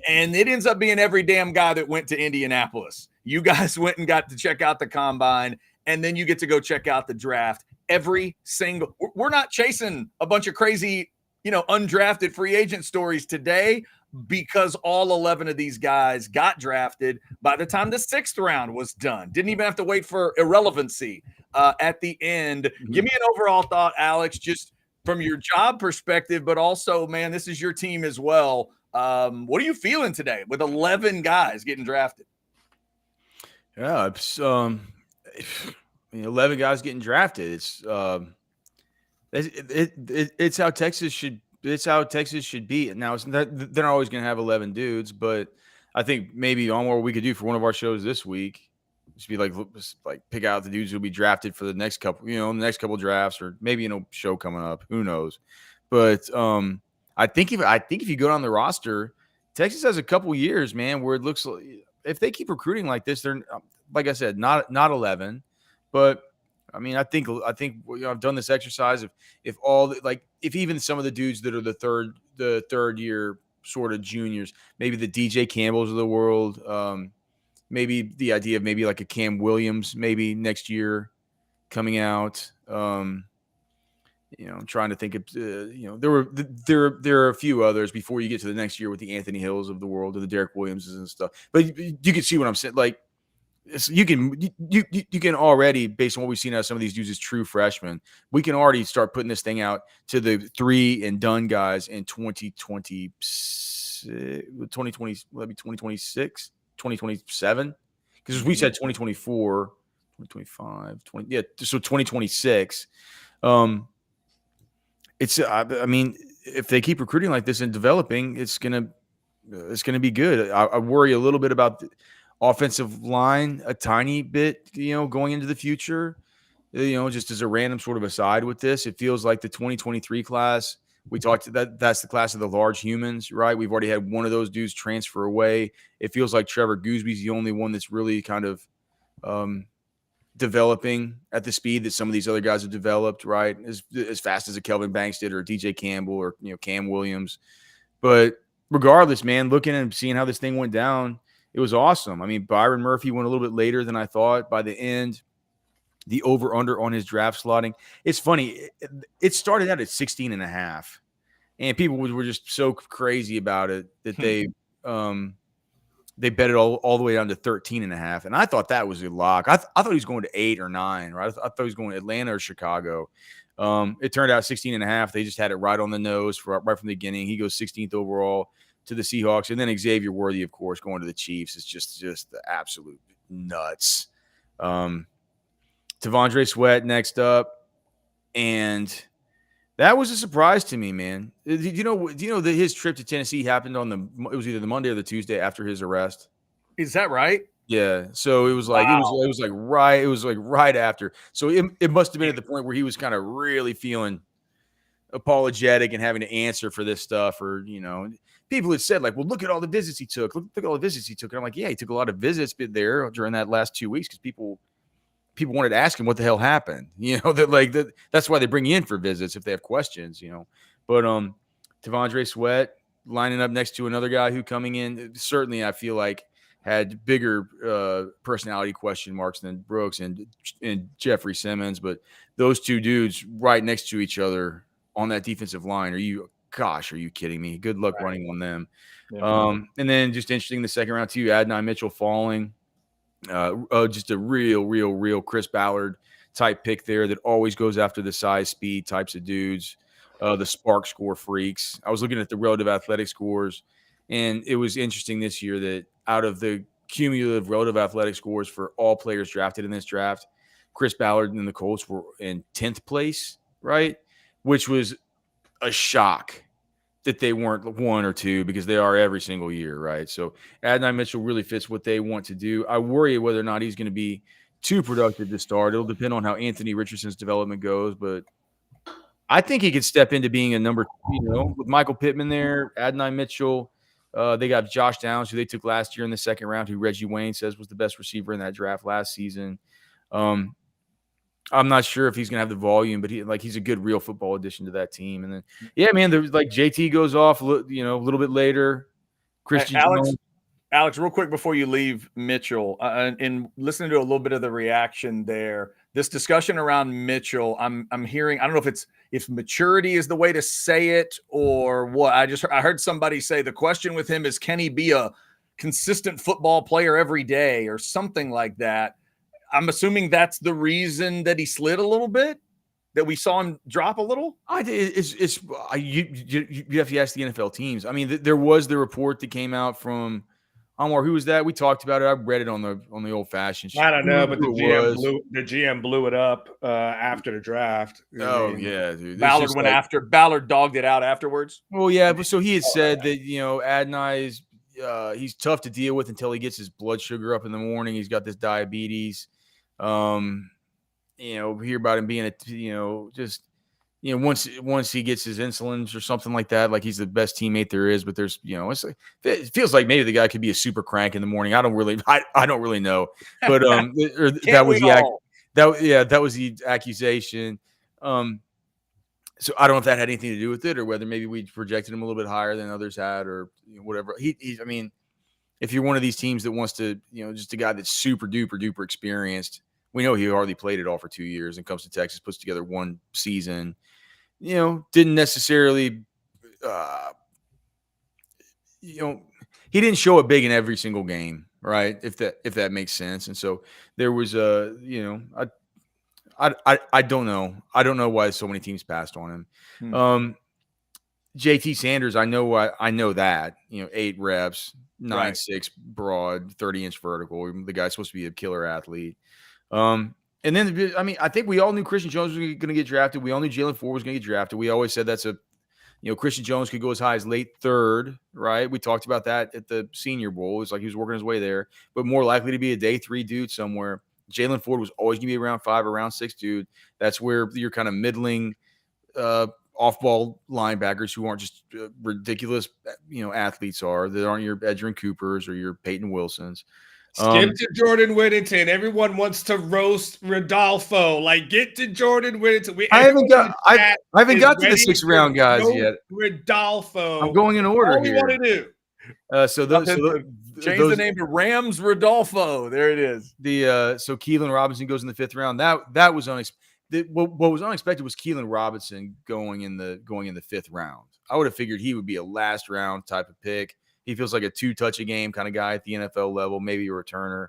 And it ends up being every damn guy that went to Indianapolis. You guys went and got to check out the combine, and then you get to go check out the draft. Every single – we're not chasing a bunch of crazy – undrafted free agent stories today because all 11 of these guys got drafted by the time the 6th round was done. Didn't even have to wait for irrelevancy at the end. Mm-hmm. Give me an overall thought, Alex, just from your job perspective, but also, man, this is your team as well. What are you feeling today with 11 guys getting drafted? Yeah, it's 11 guys getting drafted. It's how Texas should. It's how Texas should be. Now they're not always going to have 11 dudes, but I think maybe on what we could do for one of our shows this week, just be like pick out the dudes who'll be drafted for the next couple, the next couple drafts, or maybe show coming up. Who knows? But I think if you go down the roster, Texas has a couple years, man, where it looks like if they keep recruiting like this, they're like I said, not 11, but. I mean, I think I've done this exercise if even some of the dudes that are the third year sort of juniors, maybe the DJ Campbells of the world, maybe the idea of maybe like a Cam Williams maybe next year coming out. I'm trying to think of there are a few others before you get to the next year with the Anthony Hills of the world or the Derek Williamses and stuff. But you can see what I'm saying, like. You can already, based on what we've seen out of some of these dudes as true freshmen, we can already start putting this thing out to the 3 and done guys in 2026, 2027. Because we said 2024, 2025, so 2026. it's I mean, if they keep recruiting like this and developing, it's gonna be good. I worry a little bit about the offensive line a tiny bit, going into the future. Just as a random sort of aside with this, it feels like the 2023 class. We talked to that's the class of the large humans, right? We've already had one of those dudes transfer away. It feels like Trevor Goosby's the only one that's really kind of developing at the speed that some of these other guys have developed, right? As fast as a Kelvin Banks did, or DJ Campbell, or Cam Williams. But regardless, man, looking and seeing how this thing went down, it was awesome. I mean, Byron Murphy went a little bit later than I thought. By the end, the over-under on his draft slotting. It's funny. It started out at 16.5, and people were just so crazy about it that they bet it all the way down to 13.5. And I thought that was a lock. I thought he was going to 8 or 9, right? I thought he was going to Atlanta or Chicago. It turned out 16.5. They just had it right on the nose right from the beginning. He goes 16th overall to the Seahawks. And then Xavier Worthy, of course, going to the Chiefs. It's just the absolute nuts. T'Vondre Sweat next up. And that was a surprise to me, man. Do you know that his trip to Tennessee happened it was either the Monday or the Tuesday after his arrest? Is that right? Yeah. So it was like, Wow. it was like right after. So it must have been at the point where he was kind of really feeling apologetic and having to answer for this stuff, or, people had said, like, well, look at all the visits he took. Look at all the visits he took. And I'm like, yeah, he took a lot of visits there during that last 2 weeks because people wanted to ask him what the hell happened. That's why they bring you in for visits if they have questions, But T'Vondre Sweat lining up next to another guy who coming in, certainly I feel like had bigger personality question marks than Brooks and Jeffrey Simmons. But those two dudes right next to each other on that defensive line, are you kidding me? Good luck running on them. Yeah. And then just interesting, the second round too, Adonai Mitchell falling. Just a real Chris Ballard type pick there that always goes after the size, speed types of dudes, the spark score freaks. I was looking at the relative athletic scores, and it was interesting this year that out of the cumulative relative athletic scores for all players drafted in this draft, Chris Ballard and the Colts were in 10th place, right? Which was a shock that they weren't 1 or 2, because they are every single year, right? So Adonai Mitchell really fits what they want to do. I worry whether or not he's going to be too productive to start. It'll depend on how Anthony Richardson's development goes, but I think he could step into being a number 2, with Michael Pittman there, Adonai Mitchell. They got Josh Downs, who they took last year in the second round, who Reggie Wayne says was the best receiver in that draft last season. I'm not sure if he's going to have the volume, but he's a good real football addition to that team. And then, yeah, man, there's JT goes off, a little bit later. Christian Alex, real quick before you leave Mitchell, and listening to a little bit of the reaction there, this discussion around Mitchell, I'm hearing, I don't know if maturity is the way to say it or what. I heard somebody say the question with him is, can he be a consistent football player every day or something like that? I'm assuming that's the reason that he slid a little bit, that we saw him drop a little. You have to ask the NFL teams. I mean, there was the report that came out from Anwar. Who was that? We talked about it. I read it on the old fashioned. I don't know, but the GM blew it up after the draft. Oh yeah, dude. Ballard dogged it out afterwards. Well, yeah, but so he had said that Adonai is he's tough to deal with until he gets his blood sugar up in the morning. He's got this diabetes. Hear about him being once he gets his insulins or something like that, like he's the best teammate there is. But there's, it feels like maybe the guy could be a super crank in the morning. I don't really know, but that was the accusation. So I don't know if that had anything to do with it, or whether maybe we projected him a little bit higher than others had, or whatever. I mean, if you're one of these teams that wants to, just a guy that's super duper experienced, we know he hardly played it all for 2 years and comes to Texas, puts together one season, didn't necessarily, he didn't show it big in every single game, right? If that makes sense. And so there was I don't know. I don't know why so many teams passed on him. JT Sanders, I know that, 8 reps, 9'6" broad, 30-inch vertical. The guy's supposed to be a killer athlete. And then, I mean, I think we all knew Christian Jones was going to get drafted. We all knew Jalen Ford was going to get drafted. We always said Christian Jones could go as high as late third, right? We talked about that at the Senior Bowl. It was like he was working his way there, but more likely to be a day 3 dude somewhere. Jalen Ford was always going to be around 5 or around 6 dude. That's where your kind of middling off-ball linebackers who aren't just ridiculous, athletes are. They aren't your Edgerrin Coopers or your Peyton Wilsons. Skip to Jordan Whittington. Everyone wants to roast Rodolfo. Like, get to Jordan Whittington. I haven't got to the 6th round guys yet. Rodolfo. I'm going in order all we here. want to do. Change the name to Rams Rodolfo. There it is. So Keelan Robinson goes in the 5th round. That was unexpected. What was unexpected was Keelan Robinson going in the 5th round. I would have figured he would be a last round type of pick. He feels like a 2-touch-a-game kind of guy at the NFL level, maybe a returner.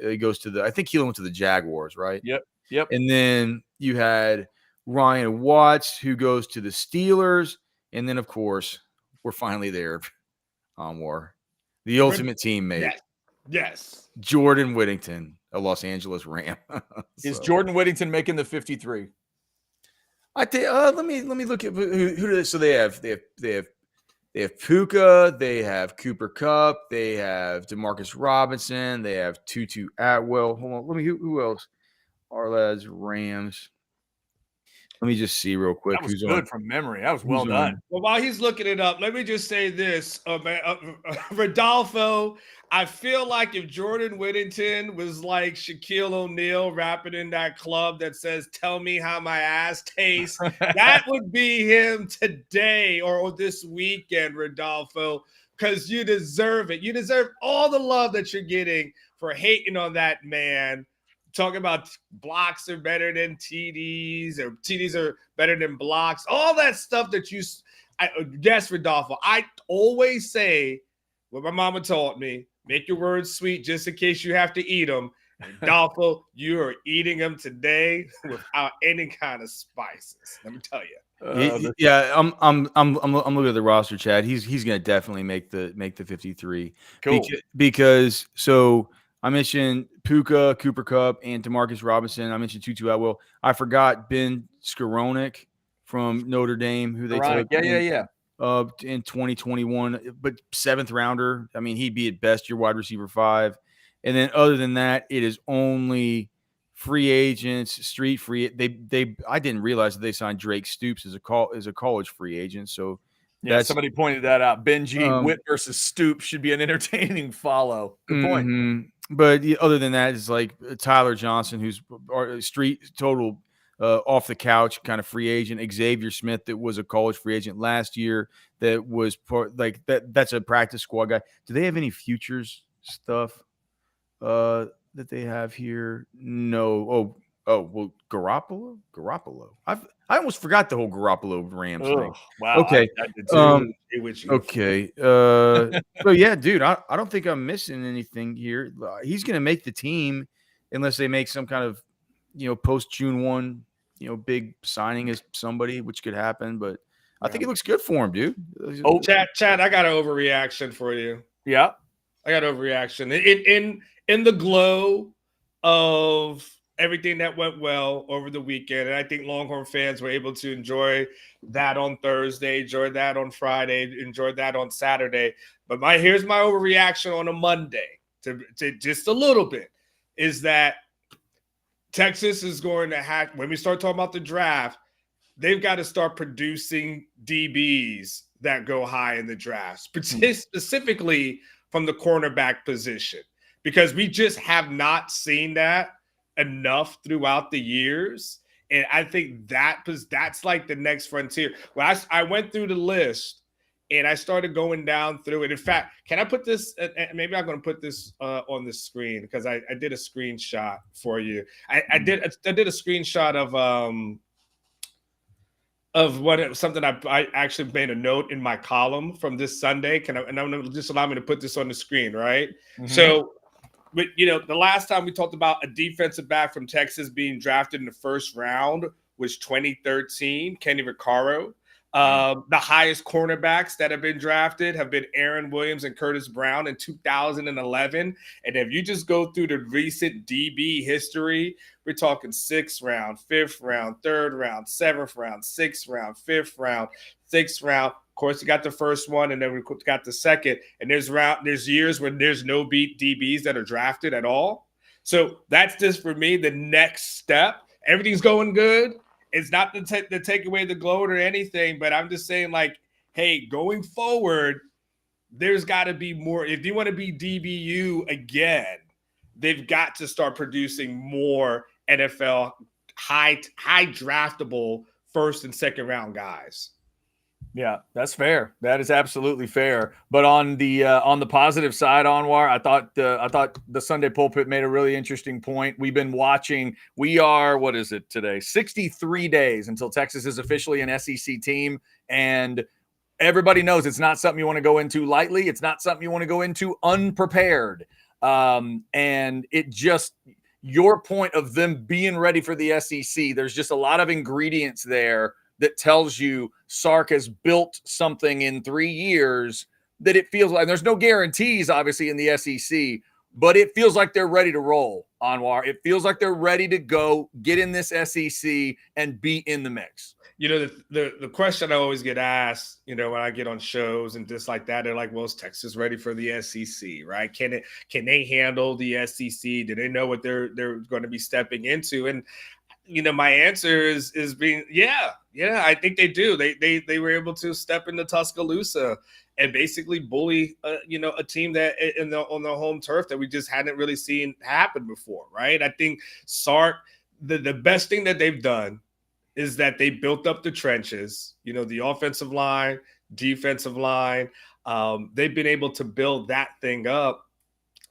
He goes to I think Keelan went to the Jaguars, right? Yep. And then you had Ryan Watts, who goes to the Steelers. And then, of course, we're finally there, Anwar, the ultimate teammate. Yes. Jordan Whittington, a Los Angeles Ram. Is Jordan Whittington making the 53? I think. Let me look at who do they. So they have Puka, they have Cooper Kupp, they have Demarcus Robinson, they have Tutu Atwell. Hold on, who else? Arlad's Rams. Let me just see real quick. That was good from memory. That was well done. Well, while he's looking it up, let me just say this. Rodolfo, I feel like if Jordan Whittington was like Shaquille O'Neal rapping in that club that says, "Tell me how my ass tastes," that would be him today or this weekend, Rodolfo, because you deserve it. You deserve all the love that you're getting for hating on that man. Talking about blocks are better than TDs or TDs are better than blocks. All that stuff that yes, Rodolfo. I always say what my mama taught me, make your words sweet just in case you have to eat them. Rodolfo, you are eating them today without any kind of spices. Let me tell you. I'm looking at the roster, Chad. He's going to definitely make the 53. Cool. Because I mentioned Puka, Cooper Kupp, and Demarcus Robinson. I mentioned Tutu Atwell. I forgot Ben Skowronek from Notre Dame, who they took in 2021, but 7th rounder. I mean, he'd be at best your wide receiver 5. And then other than that, it is only free agents, street free. I didn't realize that they signed Drake Stoops as a college free agent. So somebody pointed that out. Benji Witt versus Stoops should be an entertaining follow. Good point. But other than that, it's like Tyler Johnson, who's street total off the couch kind of free agent. Xavier Smith, that was a college free agent last year, that was like that. That's a practice squad guy. Do they have any futures stuff that they have here? No. Oh, well, Garoppolo. I almost forgot the whole Garoppolo Rams thing. Wow. Okay. I did too. Okay. So yeah, dude, I don't think I'm missing anything here. He's going to make the team unless they make some kind of, post June 1, big signing as somebody, which could happen. But I think it looks good for him, dude. Oh, Chad, I got an overreaction for you. Yeah. I got overreaction. In the glow of everything that went well over the weekend, and I think Longhorn fans were able to enjoy that on Thursday, enjoy that on Friday, enjoy that on Saturday. But here's my overreaction on a Monday to just a little bit, is that Texas is going to have, when we start talking about the draft, they've got to start producing DBs that go high in the draft, specifically from the cornerback position, because we just have not seen that enough throughout the years. And I think that's like the next frontier. When I went through the list and I started going down through it. In fact, can I put this? Maybe I'm going to put this on the screen, because I did a screenshot for you. I did a screenshot of something I actually made a note in my column from this Sunday. And I'm going to just allow me to put this on the screen, right? Mm-hmm. So, but the last time we talked about a defensive back from Texas being drafted in the 1st round was 2013, Kenny Vaccaro. The highest cornerbacks that have been drafted have been Aaron Williams and Curtis Brown in 2011. And if you just go through the recent DB history, we're talking 6th round, 5th round, 3rd round, 7th round, 6th round, 5th round, 6th round. Of course, you got the first one, and then we got the second. And there's years when there's no DBs that are drafted at all. So that's just for me the next step. Everything's going good. It's not to take away the gloat or anything, but I'm just saying, like, hey, going forward, there's got to be more. If you want to be DBU again, they've got to start producing more NFL high draftable 1st and 2nd round guys. Yeah, that's fair. That is absolutely fair. But on the positive side, Anwar, I thought the Sunday Pulpit made a really interesting point. We've been watching. We are, what is it today? 63 days until Texas is officially an SEC team, and everybody knows it's not something you want to go into lightly. It's not something you want to go into unprepared. And it just, your point of them being ready for the SEC, there's just a lot of ingredients there that tells you Sark has built something in 3 years that it feels like, there's no guarantees obviously in the SEC, but it feels like they're ready to roll, Anwar. It feels like they're ready to go get in this SEC and be in the mix. You know, the question I always get asked, you know, when I get on shows and just like that, they're like, well, is Texas ready for the SEC, right? Can they handle the SEC? Do they know what they're going to be stepping into? And you know, my answer is being, yeah, I think they do. They were able to step into Tuscaloosa and basically bully, a team that on the home turf that we just hadn't really seen happen before, right? I think Sark, the best thing that they've done is that they built up the trenches, you know, the offensive line, defensive line. They've been able to build that thing up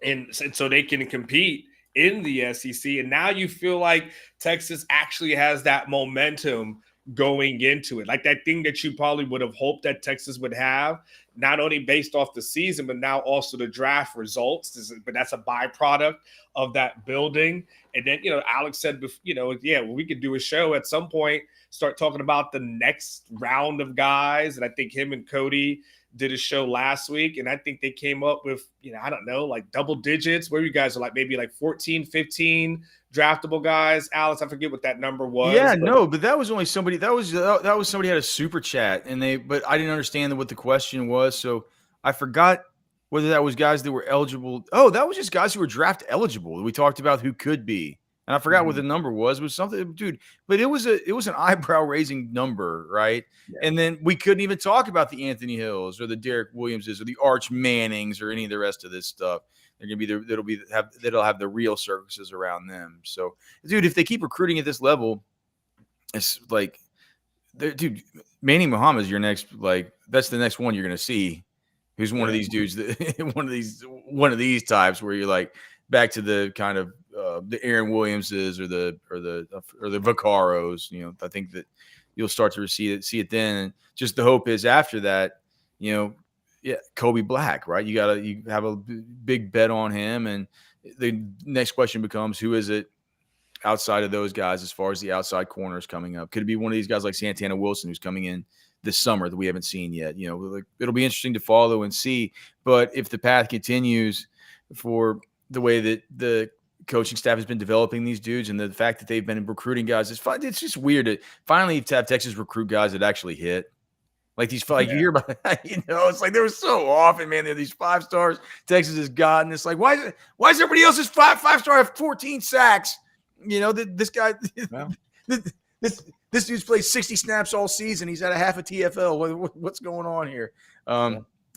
and so they can compete in the SEC. And now you feel like Texas actually has that momentum going into it, like that thing that you probably would have hoped that Texas would have, not only based off the season, but now also the draft results. But that's a byproduct of that building. And then, you know, Alex said, you know, yeah, well, we could do a show at some point, start talking about the next round of guys. And I think him and Cody did a show last week, and I think they came up with, you know, I don't know, like double digits, where you guys are like maybe like 14, 15 draftable guys. Alex, I forget what that number was. Yeah, but that was only somebody that was somebody had a super chat, but I didn't understand what the question was, so I forgot whether that was guys that were eligible. Oh, that was just guys who were draft eligible. We talked about who could be. And I forgot what the number was. It was something, dude. But it was an eyebrow raising number, right? Yeah. And then we couldn't even talk about the Anthony Hills or the Derek Williamses or the Arch Mannings or any of the rest of this stuff. They're gonna be that'll have the real circuses around them. So, dude, if they keep recruiting at this level, it's like, dude, Manny Muhammad is your next. Like, that's the next one you're gonna see. Who's one of these dudes? One of these types where you're like back to the kind of the Aaron Williamses or the Vaccaros. You know, I think that you'll start to see it then. And just the hope is after that, you know, yeah, Kobe Black, right? You have a big bet on him, and the next question becomes, who is it outside of those guys as far as the outside corners coming up? Could it be one of these guys like Santana Wilson who's coming in this summer that we haven't seen yet? You know, like, it'll be interesting to follow and see. But if the path continues for the way that the coaching staff has been developing these dudes and the fact that they've been recruiting guys, it's fun. It's just weird to finally have Texas recruit guys that actually hit. Like these, like you hear about, you know, it's like they were so often, man. They're these 5 stars Texas has gotten. It's like, why is everybody else's five star have 14 sacks? You know, this guy, well, this dude's played 60 snaps all season. He's at a half a TFL. What's going on here?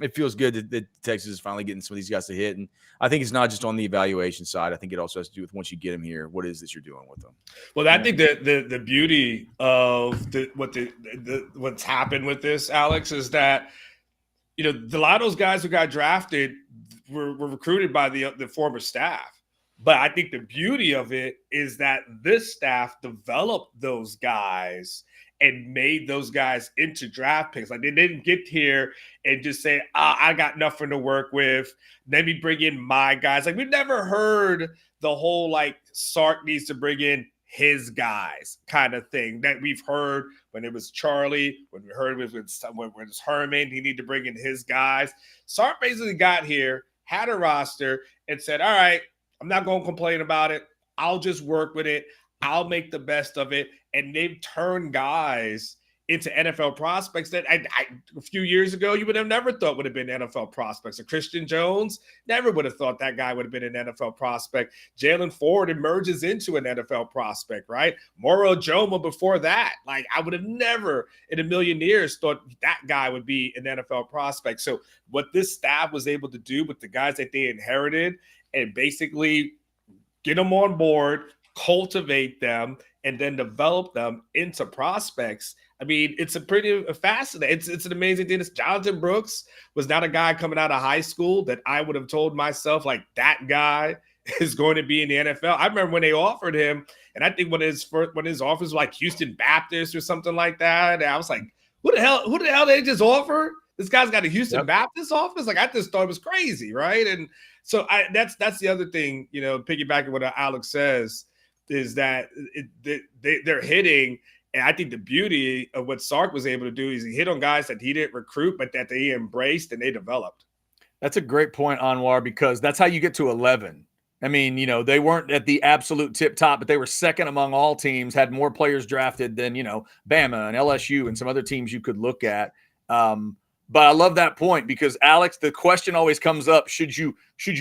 It feels good that Texas is finally getting some of these guys to hit. And I think it's not just on the evaluation side. I think it also has to do with once you get them here, what is this you're doing with them? Well, I think that the beauty of what's happened with this, Alex, is that, you know, a lot of those guys who got drafted were recruited by the former staff. But I think the beauty of it is that this staff developed those guys and made those guys into draft picks. Like, they didn't get here and just say, I got nothing to work with. Let me bring in my guys. Like, we've never heard the whole, like, Sark needs to bring in his guys kind of thing that we've heard when it was Charlie, when we heard it when it was Herman, he needed to bring in his guys. Sark basically got here, had a roster, and said, all right, I'm not going to complain about it. I'll just work with it. I'll make the best of it. And they've turned guys into NFL prospects that a few years ago you would have never thought would have been NFL prospects. A Christian Jones, never would have thought that guy would have been an NFL prospect. Jalen Ford emerges into an NFL prospect, right? Moro Joma before that. Like, I would have never in a million years thought that guy would be an NFL prospect. So what this staff was able to do with the guys that they inherited and basically get them on board, cultivate them, and then develop them into prospects. I mean, it's a pretty fascinating. It's an amazing thing. Jonathan Brooks was not a guy coming out of high school that I would have told myself, like, that guy is going to be in the NFL. I remember when they offered him, and I think when his offers was like Houston Baptist or something like that, and I was like, who the hell did they just offer? This guy's got a Houston Baptist office? Like, I just thought it was crazy, right? And so that's the other thing, you know, piggybacking what Alex says, is that they're hitting. And I think the beauty of what Sark was able to do is he hit on guys that he didn't recruit, but that they embraced and they developed. That's a great point, Anwar, because that's how you get to 11. I mean, you know, they weren't at the absolute tip top, but they were second among all teams, had more players drafted than, you know, Bama and LSU and some other teams you could look at. But I love that point because, Alex, the question always comes up, should you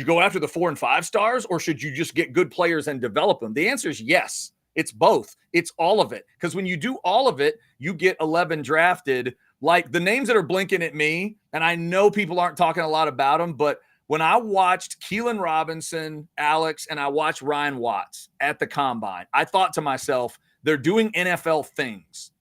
go after the 4 and 5 stars, or should you just get good players and develop them? The answer is yes. It's both. It's all of it. Because when you do all of it, you get 11 drafted. Like the names that are blinking at me, and I know people aren't talking a lot about them, but when I watched Keelan Robinson, Alex, and I watched Ryan Watts at the Combine, I thought to myself, they're doing NFL things.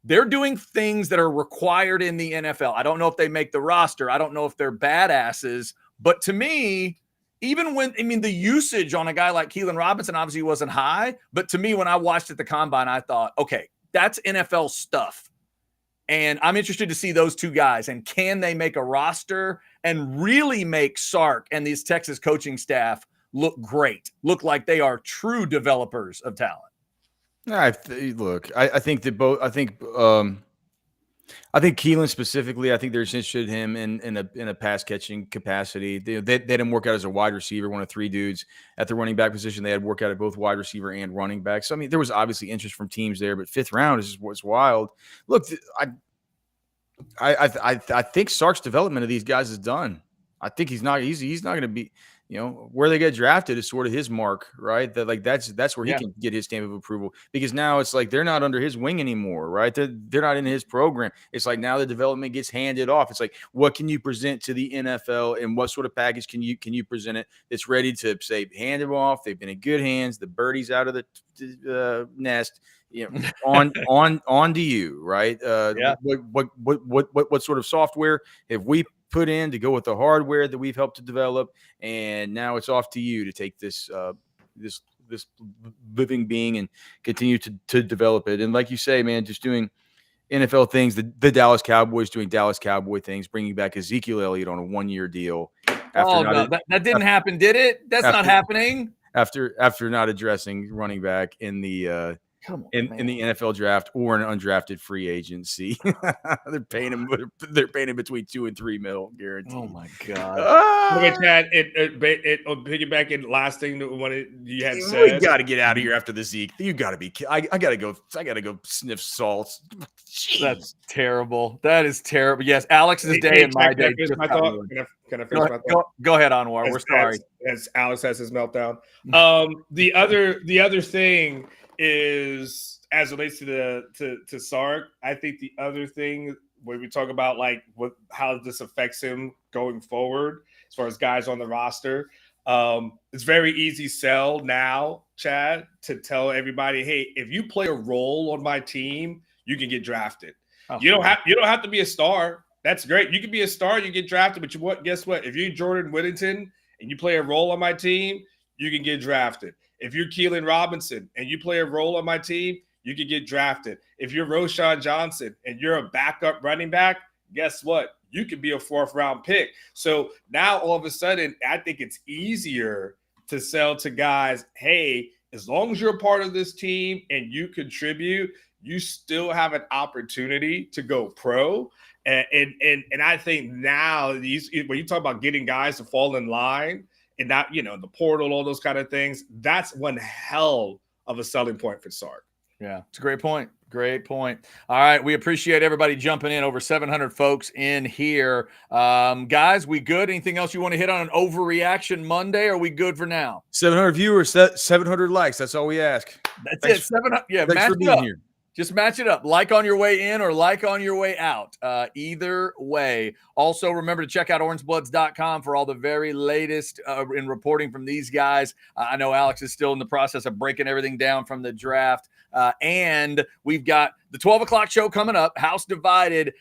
They're doing things that are required in the NFL. I don't know if they make the roster. I don't know if they're badasses. But to me, even when, I mean, the usage on a guy like Keelan Robinson obviously wasn't high. But to me, when I watched at the Combine, I thought, okay, that's NFL stuff. And I'm interested to see those two guys. And can they make a roster and really make Sark and these Texas coaching staff look great, look like they are true developers of talent? I think that both. I think Keelan specifically. I think they're interested in him in a pass catching capacity. They didn't work out as a wide receiver, one of 3 dudes at the running back position. They had work out at both wide receiver and running back. So I mean, there was obviously interest from teams there, but 5th round is what's wild. Look, I think Sark's development of these guys is done. I think he's not going to be. You know, where they get drafted is sort of his mark, right? That's where he can get his stamp of approval, because now it's like they're not under his wing anymore, right? They're not in his program. It's like now the development gets handed off. It's like, what can you present to the NFL, and what sort of package can you present it that's ready to say hand them off? They've been in good hands. The birdie's out of the nest. You know, on to you, right? What sort of software have we put in to go with the hardware that we've helped to develop, and now it's off to you to take this living being and continue to develop it. And like you say, man, just doing NFL things, the Dallas Cowboys doing Dallas Cowboy things, bringing back Ezekiel Elliott on a 1-year deal. That didn't happen, did it? That's not happening. After not addressing running back in the in the NFL draft or an undrafted free agency. They're paying him between $2 and $3 million guaranteed. Oh my God. Okay, Chad, piggyback in last thing you had said. We got to get out of here after the Zeke. You got to be. I got to go sniff salts. Jeez. That's terrible. That is terrible. Yes, Alex's day and my day. Can I finish my thought? Go ahead, Anwar. We're sorry. As Alex has his meltdown. The other thing is, as it relates to Sark, I think the other thing when we talk about like how this affects him going forward, as far as guys on the roster, it's very easy sell now, Chad, to tell everybody, hey, if you play a role on my team, you can get drafted. Oh, you don't have to be a star. That's great. You can be a star, you get drafted, but guess what? If you're Jordan Whittington and you play a role on my team, you can get drafted. If you're Keelan Robinson and you play a role on my team, you can get drafted. If you're Roschon Johnson and you're a backup running back, guess what? You could be a 4th round pick. So now all of a sudden, I think it's easier to sell to guys, hey, as long as you're a part of this team and you contribute, you still have an opportunity to go pro. And I think now when you talk about getting guys to fall in line and not, the portal, all those kind of things, that's one hell of a selling point for Sark. Yeah, it's a great point. Great point. All right, we appreciate everybody jumping in. Over 700 folks in here. Guys, we good? Anything else you want to hit on an overreaction Monday? Or are we good for now? 700 viewers, 700 likes. That's all we ask. That's Thanks, it. 700. Yeah, thanks match for it being up. here. Just match it up. Like on your way in or like on your way out. Either way. Also, remember to check out orangebloods.com for all the very latest in reporting from these guys. I know Alex is still in the process of breaking everything down from the draft. And we've got the 12 o'clock show coming up, House Divided.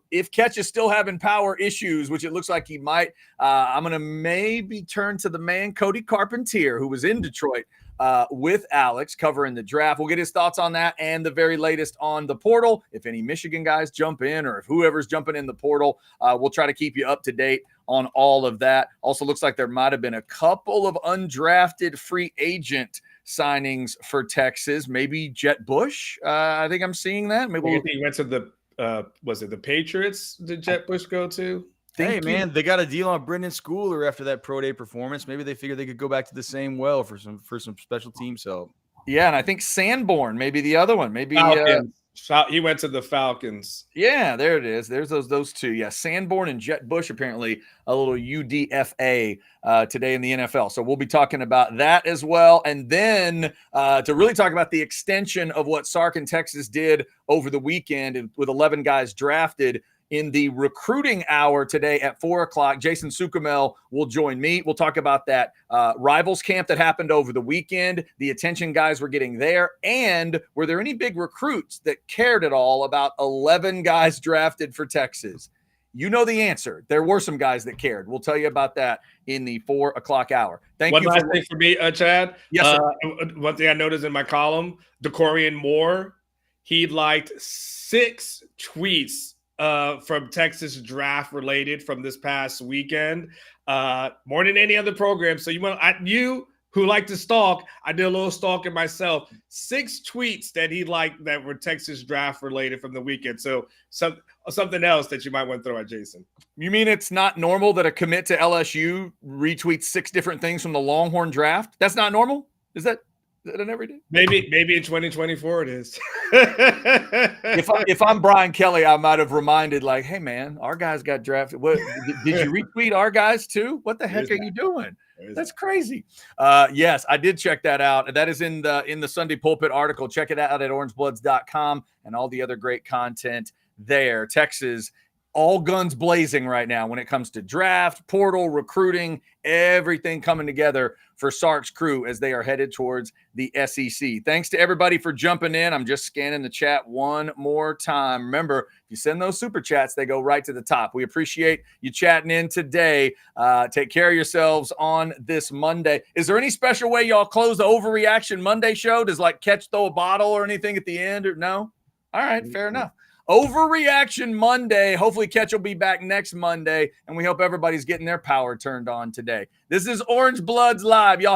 If Ketch is still having power issues, which it looks like he might, I'm going to maybe turn to the man, Cody Carpentier, who was in Detroit with Alex covering the draft. We'll get his thoughts on that and the very latest on the portal. If any Michigan guys jump in or if whoever's jumping in the portal, we'll try to keep you up to date on all of that. Also looks like there might have been a couple of undrafted free agent signings for Texas. Maybe Jet Bush. I think I'm seeing that. Maybe he went to the was it the Patriots? Did Jet Bush go to? Hey, man, they got a deal on Brendan Schooler after that pro day performance. Maybe they figured they could go back to the same well for some special teams help. Yeah, and I think Sanborn, maybe the other one. Maybe he went to the Falcons. Yeah, there it is. There's those two. Yeah, Sanborn and Jet Bush, apparently a little UDFA today in the NFL. So we'll be talking about that as well. And then to really talk about the extension of what Sark and Texas did over the weekend with 11 guys drafted in the recruiting hour today at 4 o'clock. Jason Sukamel will join me. We'll talk about that rivals camp that happened over the weekend, the attention guys were getting there, and were there any big recruits that cared at all about 11 guys drafted for Texas? You know the answer. There were some guys that cared. We'll tell you about that in the 4 o'clock hour. Thank you. One last thing for me, Chad. Yes, sir. One thing I noticed in my column, DeCorian Moore, he liked 6 tweets from Texas draft related from this past weekend, more than any other program. So you who like to stalk, I did a little stalking myself. 6 tweets that he liked that were Texas draft related from the weekend. So something else that you might want to throw at Jason. You mean it's not normal that a commit to LSU retweets 6 different things from the Longhorn draft? That's not normal? Is that an everyday? Maybe in 2024 it is. If I'm Brian Kelly, I might have reminded, like, hey man, our guys got drafted. What did you retweet our guys too? What the heck are you doing? That's crazy. Yes, I did check that out. That is in the Sunday Pulpit article. Check it out at orangebloods.com and all the other great content there. Texas, all guns blazing right now when it comes to draft, portal, recruiting, everything coming together for Sark's crew as they are headed towards the SEC. Thanks to everybody for jumping in. I'm just scanning the chat one more time. Remember, if you send those super chats, they go right to the top. We appreciate you chatting in today. Take care of yourselves on this Monday. Is there any special way y'all close the Overreaction Monday show? Does like Catch throw a bottle or anything at the end? Or no? All right, fair enough. Overreaction Monday. Hopefully Ketch will be back next Monday, and we hope everybody's getting their power turned on today. This is Orange Bloods Live. Y'all